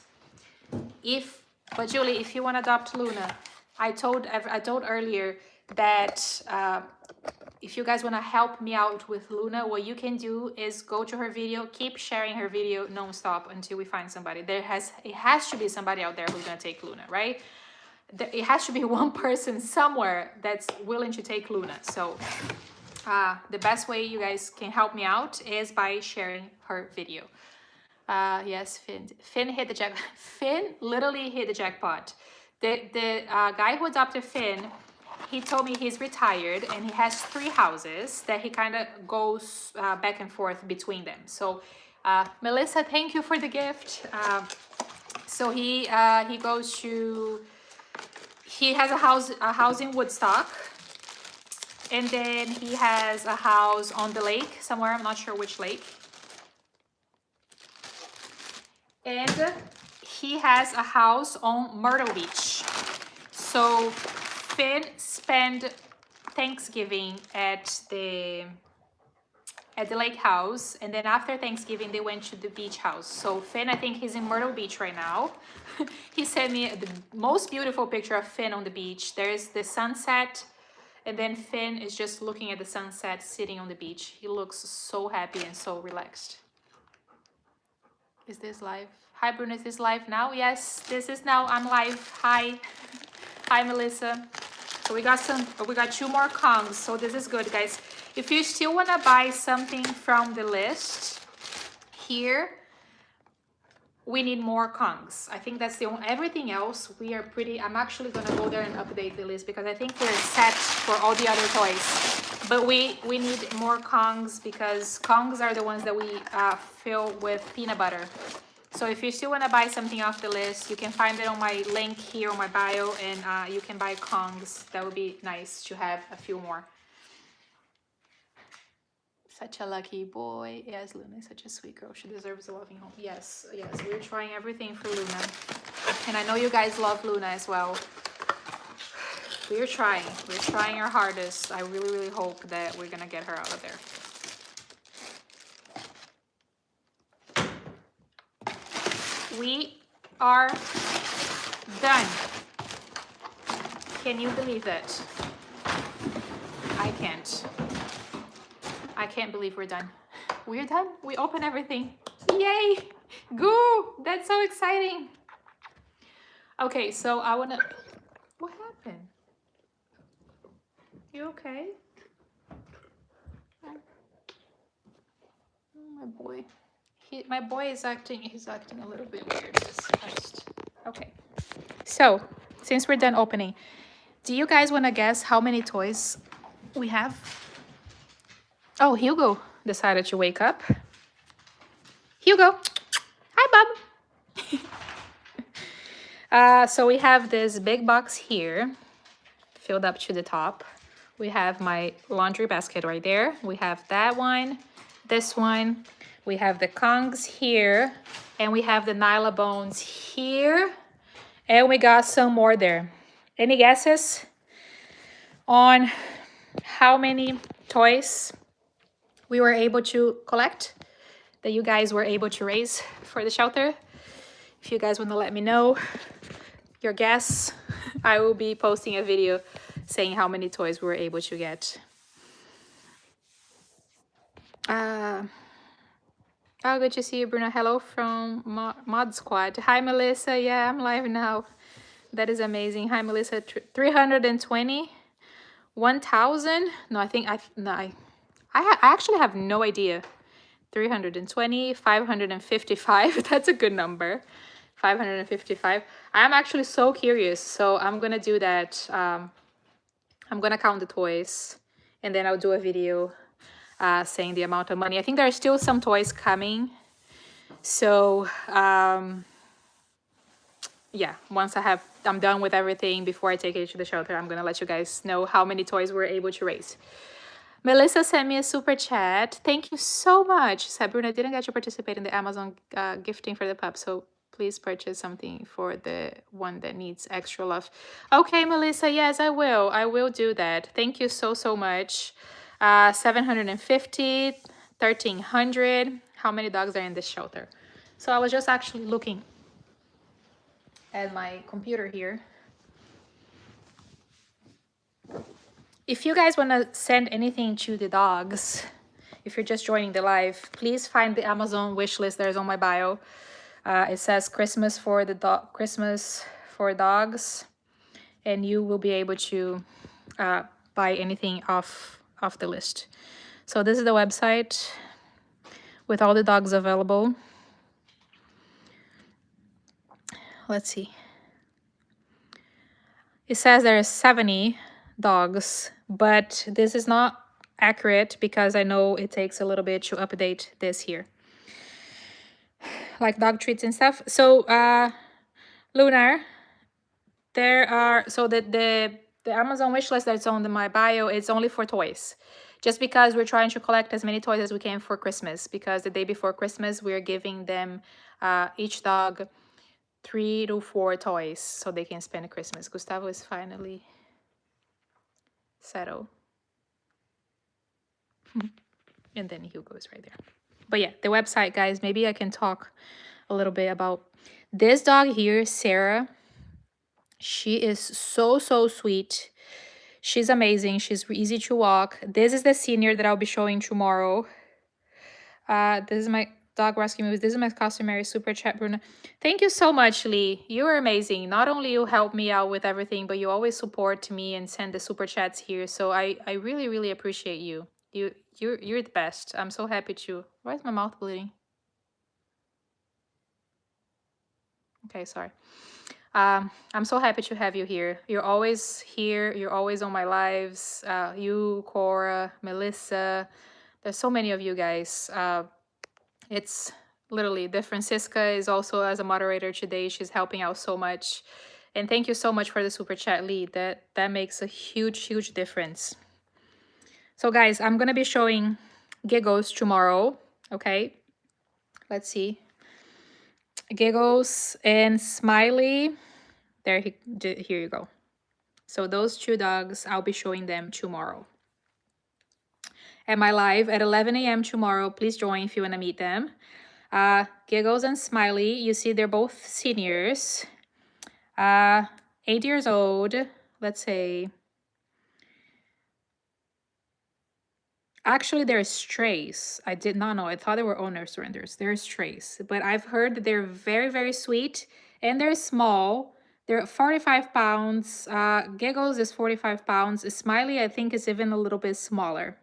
But Julie, if you want to adopt Luna, I told earlier that if you guys want to help me out with Luna, what you can do is go to her video, keep sharing her video nonstop until we find somebody. It has to be somebody out there who's gonna take Luna, right? It has to be one person somewhere that's willing to take Luna. So the best way you guys can help me out is by sharing her video. Yes, Finn hit the jackpot. Finn literally hit the jackpot. The guy who adopted Finn, he told me he's retired and he has 3 houses that he kind of goes back and forth between them. So Melissa, thank you for the gift. So he goes to, he has a house in Woodstock, and then he has a house on the lake somewhere. I'm not sure which lake. And he has a house on Myrtle Beach. So Finn spent Thanksgiving at the lake house, and then after Thanksgiving they went to the beach house. So Finn, I think he's in Myrtle Beach right now. He sent me the most beautiful picture of Finn on the beach. There's the sunset, and then Finn is just looking at the sunset, sitting on the beach. He looks so happy and so relaxed. Is this live? Hi Bruno, is this live now? Yes, this is now. I'm live. Hi. Hi Melissa. So we got 2 more Kongs. So this is good, guys. If you still want to buy something from the list here, we need more Kongs. I think that's the only, everything else we are pretty, I'm actually going to go there and update the list because I think we're set for all the other toys. But we need more Kongs because Kongs are the ones that we fill with peanut butter. So if you still want to buy something off the list, you can find it on my link here on my bio, and you can buy Kongs. That would be nice to have a few more. Such a lucky boy. Yes, Luna is such a sweet girl. She deserves a loving home. Yes, yes, we're trying everything for Luna. And I know you guys love Luna as well. We're trying our hardest. I really, really hope that we're going to get her out of there. we are done. Can you believe that? I can't. I can't believe we're done. We're done. We open everything. Yay! Goo! That's so exciting. Okay, so I wanna. What happened? You okay? Oh, my boy. My boy is acting. He's acting a little bit weird. Okay. So since we're done opening, do you guys want to guess how many toys we have? Oh, Hugo decided to wake up. Hugo, hi, Bob. So we have this big box here, filled up to the top. We have my laundry basket right there. We have that one, this one. We have the Kongs here, and we have the Nylabones here, and we got some more there. Any guesses on how many toys we were able to collect that you guys were able to raise for the shelter? If you guys want to let me know your guess, I will be posting a video saying how many toys we were able to get. Oh, good to see you, Bruno. Hello from Mod Squad. Hi, Melissa. Yeah, I'm live now. That is amazing. Hi, Melissa. 320, 1,000. No, I think I actually have no idea. 320, 555. That's a good number. 555. I'm actually so curious. So I'm gonna do that. I'm gonna count the toys, and then I'll do a video saying the amount of money. I think there are still some toys coming. So yeah, once I'm done with everything, before I take it to the shelter, I'm gonna let you guys know how many toys we're able to raise. Melissa sent me a super chat. Thank you so much. Sabrina, didn't get to participate in the Amazon gifting for the pup, so please purchase something for the one that needs extra love. Okay, Melissa, yes, I will. I will do that. Thank you so much. 750, 1,300. How many dogs are in this shelter? So I was just actually looking at my computer here. If you guys want to send anything to the dogs, if you're just joining the live, please find the Amazon wish list that is on my bio. It says Christmas for dogs, and you will be able to buy anything off the list. So this is the website with all the dogs available. Let's see. It says there are 70 dogs, but this is not accurate because I know it takes a little bit to update this here, like dog treats and stuff. So Lunar, there are, so the Amazon wish list that's on my bio, it's only for toys, just because we're trying to collect as many toys as we can for Christmas, because the day before Christmas we're giving them each dog 3 to 4 toys so they can spend Christmas. Gustavo is finally settled. And then Hugo is right there. But yeah, the website, guys, maybe I can talk a little bit about this dog here, Sarah. She is so sweet. She's amazing. She's easy to walk. This is the senior that I'll be showing tomorrow. This is my dog rescue movies. This is my customary super chat, Bruno. Thank you so much, Lee. You are amazing. Not only you help me out with everything, but you always support me and send the super chats here. So I really appreciate you. You're the best. I'm so happy to. Why is my mouth bleeding? Okay, sorry. I'm so happy to have you here. You're always here. You're always on my lives. You, Cora, Melissa. There's so many of you guys. It's literally, the Francisca is also as a moderator today. She's helping out so much. And thank you so much for the super chat, Lee. That makes a huge difference. So guys, I'm gonna be showing Giggles tomorrow. Okay, let's see. Giggles and Smiley. Here you go. So those 2 dogs, I'll be showing them tomorrow. At my live at 11 a.m. tomorrow. Please join if you want to meet them. Giggles and Smiley, you see they're both seniors. 8 years old, let's say. Actually, they're strays. I did not know. I thought they were owner surrenders. They're strays. But I've heard that they're very, very sweet. And they're small. They're 45 pounds. Giggles is 45 pounds. Smiley, I think, is even a little bit smaller.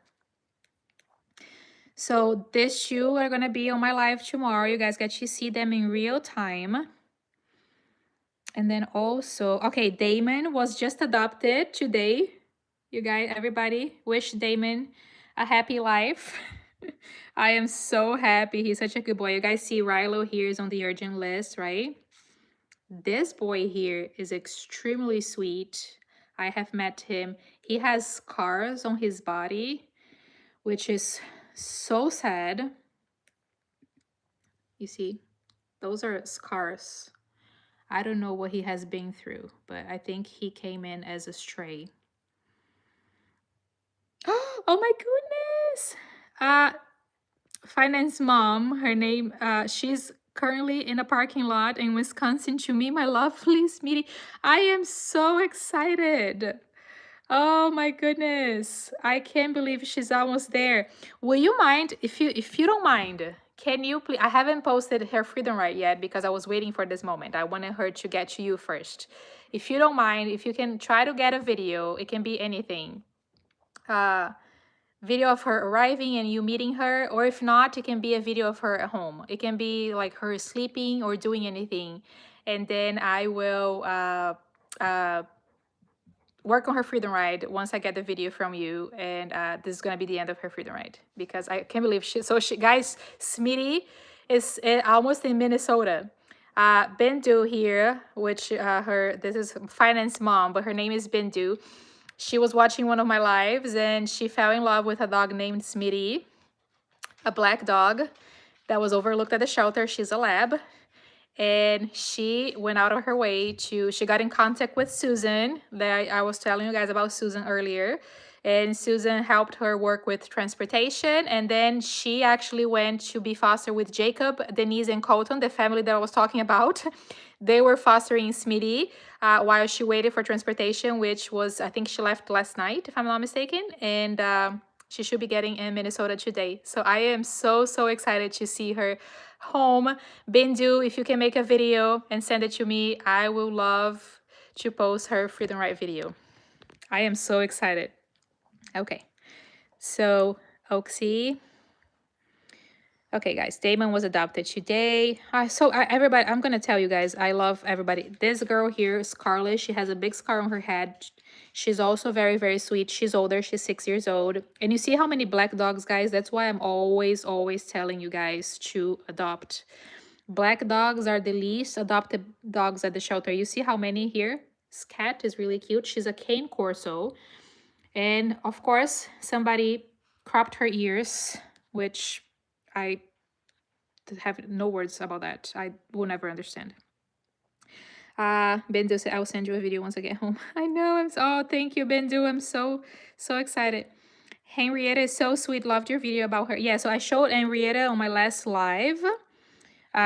So these two are going to be on my live tomorrow. You guys get to see them in real time. And then also, okay, Damon was just adopted today. You guys, everybody, wish Damon a happy life. I am so happy. He's such a good boy. You guys see Rilo here is on the urgent list, right? This boy here is extremely sweet. I have met him. He has scars on his body, which is so sad. You see, those are scars. I don't know what he has been through, but I think he came in as a stray. Oh my goodness! Finance mom, her name, she's currently in a parking lot in Wisconsin to meet my lovely Smeety. I am so excited. Oh my goodness. I can't believe she's almost there. Will you mind, if you don't mind, can you please, I haven't posted her freedom ride yet because I was waiting for this moment. I wanted her to get to you first. If you don't mind, if you can try to get a video, it can be anything. Video of her arriving and you meeting her, or if not, it can be a video of her at home. It can be like her sleeping or doing anything, and then I will work on her freedom ride once I get the video from you, and this is gonna be the end of her freedom ride because I can't believe she guys, Smitty is almost in Minnesota. Bindu here, which this is finance mom, but her name is Bindu. She was watching one of my lives and she fell in love with a dog named Smitty, a black dog that was overlooked at the shelter. She's a lab. And she went out of her way she got in contact with Susan. That I was telling you guys about Susan earlier. And Susan helped her work with transportation. And then she actually went to be fostered with Jacob, Denise, and Colton, the family that I was talking about. They were fostering Smitty while she waited for transportation, which was, I think she left last night, if I'm not mistaken. And she should be getting in Minnesota today. So I am so, so excited to see her home. Bindu, if you can make a video and send it to me, I will love to post her freedom ride video. I am so excited. Okay, so Oxy. Okay, guys, Damon was adopted today. Everybody, I'm gonna tell you guys, I love everybody. This girl here, Scarlett, she has a big scar on her head. She's also very, very sweet. She's older. She's 6 years old. And you see how many black dogs, guys? That's why I'm always, always telling you guys to adopt. Black dogs are the least adopted dogs at the shelter. You see how many here? This cat is really cute. She's a cane corso. And of course, somebody cropped her ears, which I have no words about that. I will never understand. Bindu said, I will send you a video once I get home. I know. Thank you, Bindu. I'm so excited. Henrietta is so sweet. Loved your video about her. Yeah, so I showed Henrietta on my last live.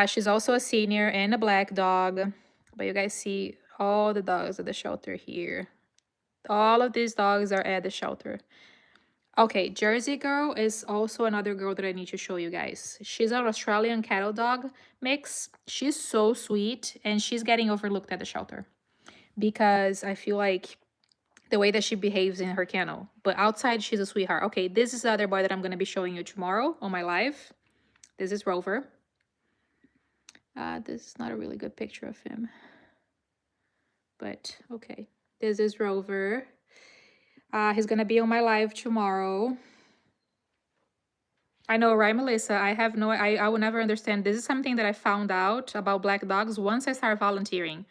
She's also a senior and a black dog. But you guys see all the dogs at the shelter here. All of these dogs are at the shelter. Okay, Jersey Girl is also another girl that I need to show you guys. She's an Australian cattle dog mix. She's so sweet, and she's getting overlooked at the shelter because I feel like the way that she behaves in her kennel. But outside, she's a sweetheart. Okay, this is the other boy that I'm going to be showing you tomorrow on my live. This is Rover. This is not a really good picture of him. But, okay. This is Rover. He's gonna be on my live tomorrow. I know, right, Melissa? I will never understand. This is something that I found out about black dogs once I started volunteering.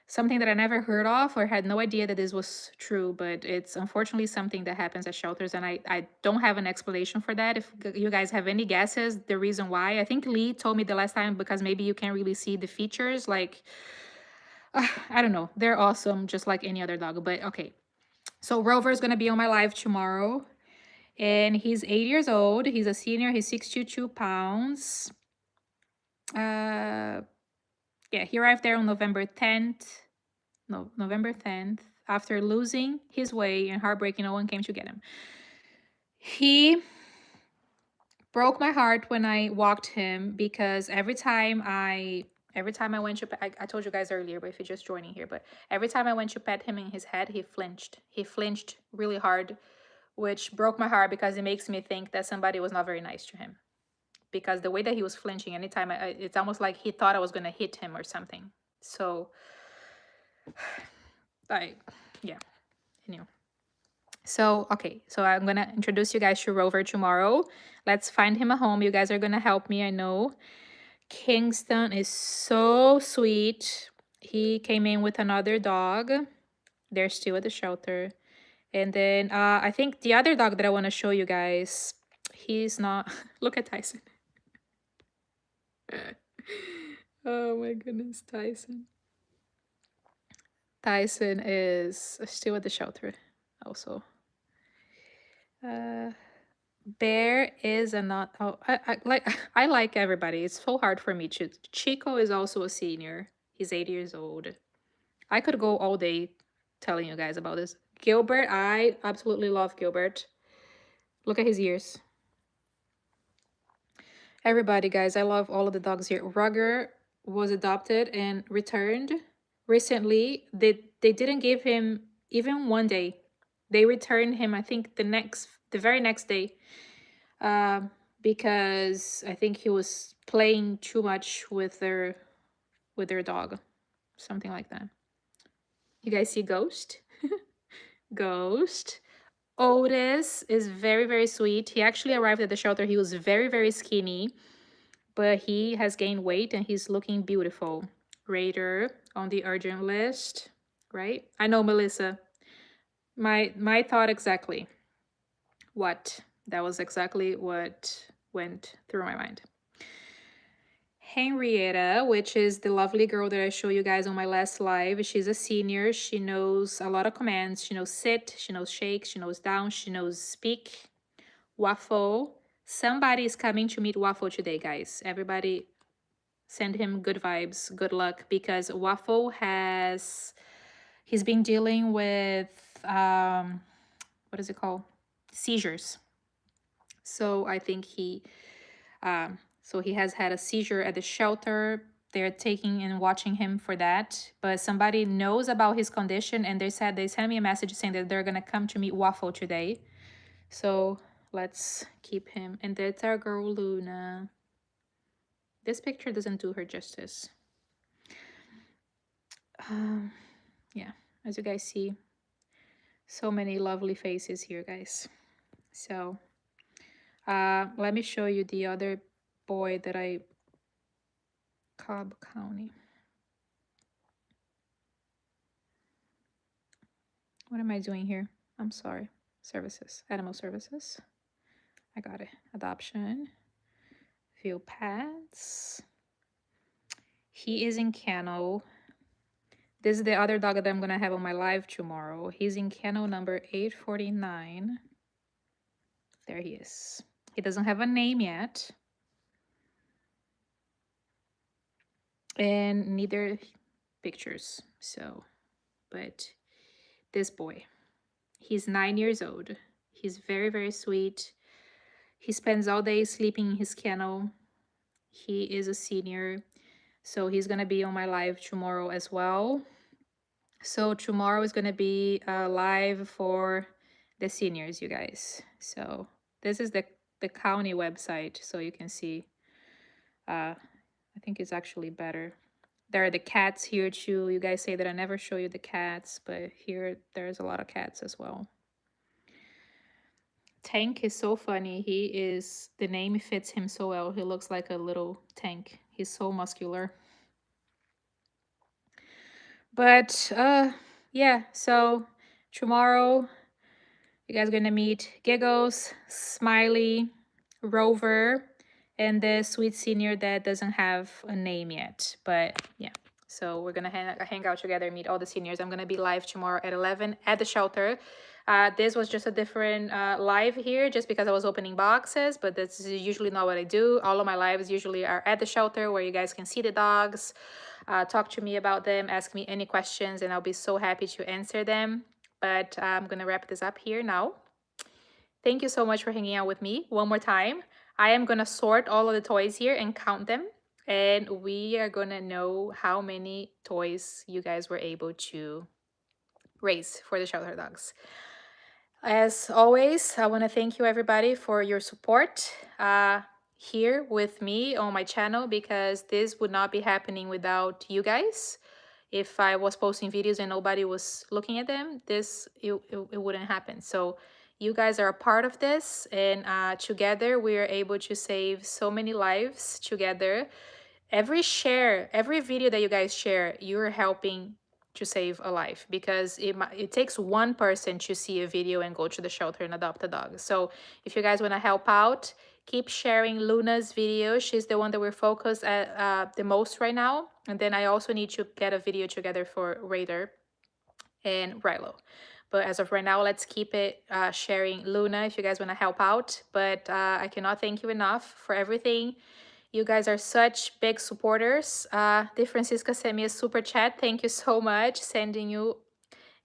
Something that I never heard of or had no idea that this was true, but it's unfortunately something that happens at shelters, and I don't have an explanation for that. If you guys have any guesses, the reason why. I think Lee told me the last time because maybe you can't really see the features, like, I don't know. They're awesome, just like any other dog, but okay. So Rover is going to be on my live tomorrow. And he's 8 years old. He's a senior. He's 62 pounds. Yeah, he arrived there on November 10th. No, November 10th. After losing his way and heartbreaking, no one came to get him. He broke my heart when I walked him because every time I went to I told you guys earlier, but if you're just joining here, but every time I went to pet him in his head, he flinched. He flinched really hard, which broke my heart because it makes me think that somebody was not very nice to him. Because the way that he was flinching anytime, it's almost like he thought I was gonna hit him or something. So, yeah, anyway. So, okay, so I'm gonna introduce you guys to Rover tomorrow. Let's find him a home. You guys are gonna help me, I know. Kingston is so sweet. He came in with another dog. They're still at the shelter. And then I think the other dog that I want to show you guys, he's not. Look at Tyson. Oh my goodness, Tyson. Tyson is still at the shelter also. Bear is a not. Oh, I like everybody. It's so hard for me to. Chico is also a senior. He's 8 years old. I could go all day telling you guys about this. Gilbert, I absolutely love Gilbert. Look at his ears. Everybody, guys, I love all of the dogs here. Rugger was adopted and returned recently. They didn't give him even one day. They returned him, I think, the very next day. Because I think he was playing too much with their dog. Something like that. You guys see Ghost? Ghost. Otis is very, very sweet. He actually arrived at the shelter. He was very, very skinny, but he has gained weight and he's looking beautiful. Raider on the urgent list, right? I know, Melissa. My thought exactly. What? That was exactly what went through my mind. Henrietta, which is the lovely girl that I showed you guys on my last live. She's a senior. She knows a lot of commands. She knows sit, she knows shake, she knows down, she knows speak. Waffle. Somebody is coming to meet Waffle today, guys. Everybody send him good vibes, good luck, because Waffle he's been dealing with, what is it called? Seizures. So I think he has had a seizure at the shelter. They're taking and watching him for that. But somebody knows about his condition and they sent me a message saying that they're gonna come to meet Waffle today. So let's keep him. And that's our girl Luna. This picture doesn't do her justice. Yeah, as you guys see, so many lovely faces here, guys. So let me show you the other boy that Cobb County. What am I doing here? I'm sorry. Services, animal services. I got it. Adoption. View pets. He is in kennel. This is the other dog that I'm gonna have on my live tomorrow. He's in kennel number 849. There he is. He doesn't have a name yet. And neither pictures. So, but this boy, he's 9 years old. He's very, very sweet. He spends all day sleeping in his kennel. He is a senior. So he's gonna be on my live tomorrow as well. So tomorrow is gonna be live for the seniors, you guys. So this is the county website, so you can see. I think it's actually better. There are the cats here too. You guys say that I never show you the cats, but here there's a lot of cats as well. Tank is so funny. The name fits him so well. He looks like a little tank. He's so muscular. But yeah, so tomorrow you guys are gonna meet Giggles, Smiley, Rover, and the sweet senior that doesn't have a name yet. But yeah, so we're gonna hang out together, meet all the seniors. I'm gonna be live tomorrow at 11 at the shelter. This was just a different live here just because I was opening boxes, but that's usually not what I do. All of my lives usually are at the shelter where you guys can see the dogs, talk to me about them, ask me any questions, and I'll be so happy to answer them. But I'm gonna wrap this up here now. Thank you so much for hanging out with me one more time. I am gonna sort all of the toys here and count them, and we are gonna know how many toys you guys were able to raise for the shelter dogs. As always, I want to thank you everybody for your support here with me on my channel, because this would not be happening without you guys. If I was posting videos and nobody was looking at them, it wouldn't happen. So you guys are a part of this, and together we are able to save so many lives together. Every share, every video that you guys share, you're helping to save a life, because it takes one person to see a video and go to the shelter and adopt a dog. So if you guys want to help out, keep sharing Luna's video. She's the one that we're focused at the most right now. And then I also need to get a video together for Raider and Rilo. But as of right now, let's keep it sharing Luna if you guys want to help out. But I cannot thank you enough for everything. You guys are such big supporters. De Francisca sent me a super chat. Thank you so much. Sending you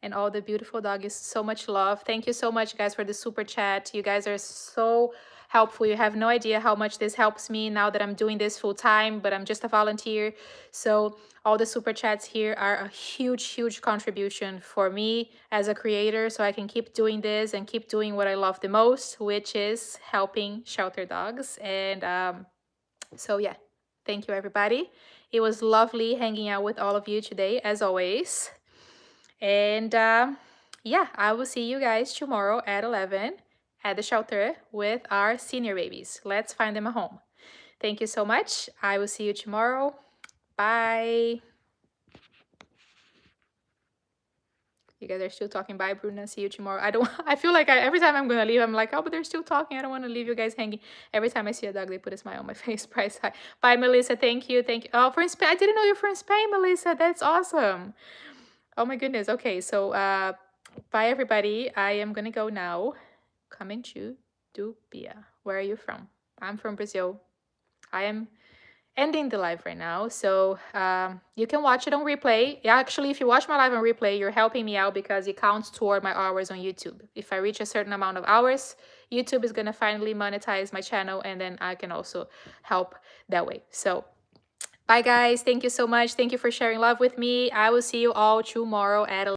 and all the beautiful doggies so much love. Thank you so much, guys, for the super chat. You guys are so helpful. You have no idea how much this helps me now that I'm doing this full time, but I'm just a volunteer. So all the super chats here are a huge contribution for me as a creator, so I can keep doing this and keep doing what I love the most, which is helping shelter dogs. And so yeah, thank you everybody. It was lovely hanging out with all of you today, as always. And yeah, I will see you guys tomorrow at 11 at the shelter with our senior babies. Let's find them a home. Thank you so much. I will see you tomorrow. Bye. You guys are still talking. Bye, Bruna. See you tomorrow. I feel like every time I'm going to leave, I'm like, oh, but they're still talking. I don't want to leave you guys hanging. Every time I see a dog, they put a smile on my face. Price high. Bye, Melissa. Thank you. Thank you. Oh, from Spain. I didn't know you're from Spain, Melissa. That's awesome. Oh my goodness. Okay, so bye everybody. I am gonna go now. Coming to Dupia. Where are you from? I'm from Brazil. I am ending the live right now, so you can watch it on replay. Actually, if you watch my live on replay, you're helping me out because it counts toward my hours on YouTube. If I reach a certain amount of hours, YouTube is gonna finally monetize my channel, and then I can also help that way. So bye guys, thank you so much. Thank you for sharing love with me. I will see you all tomorrow at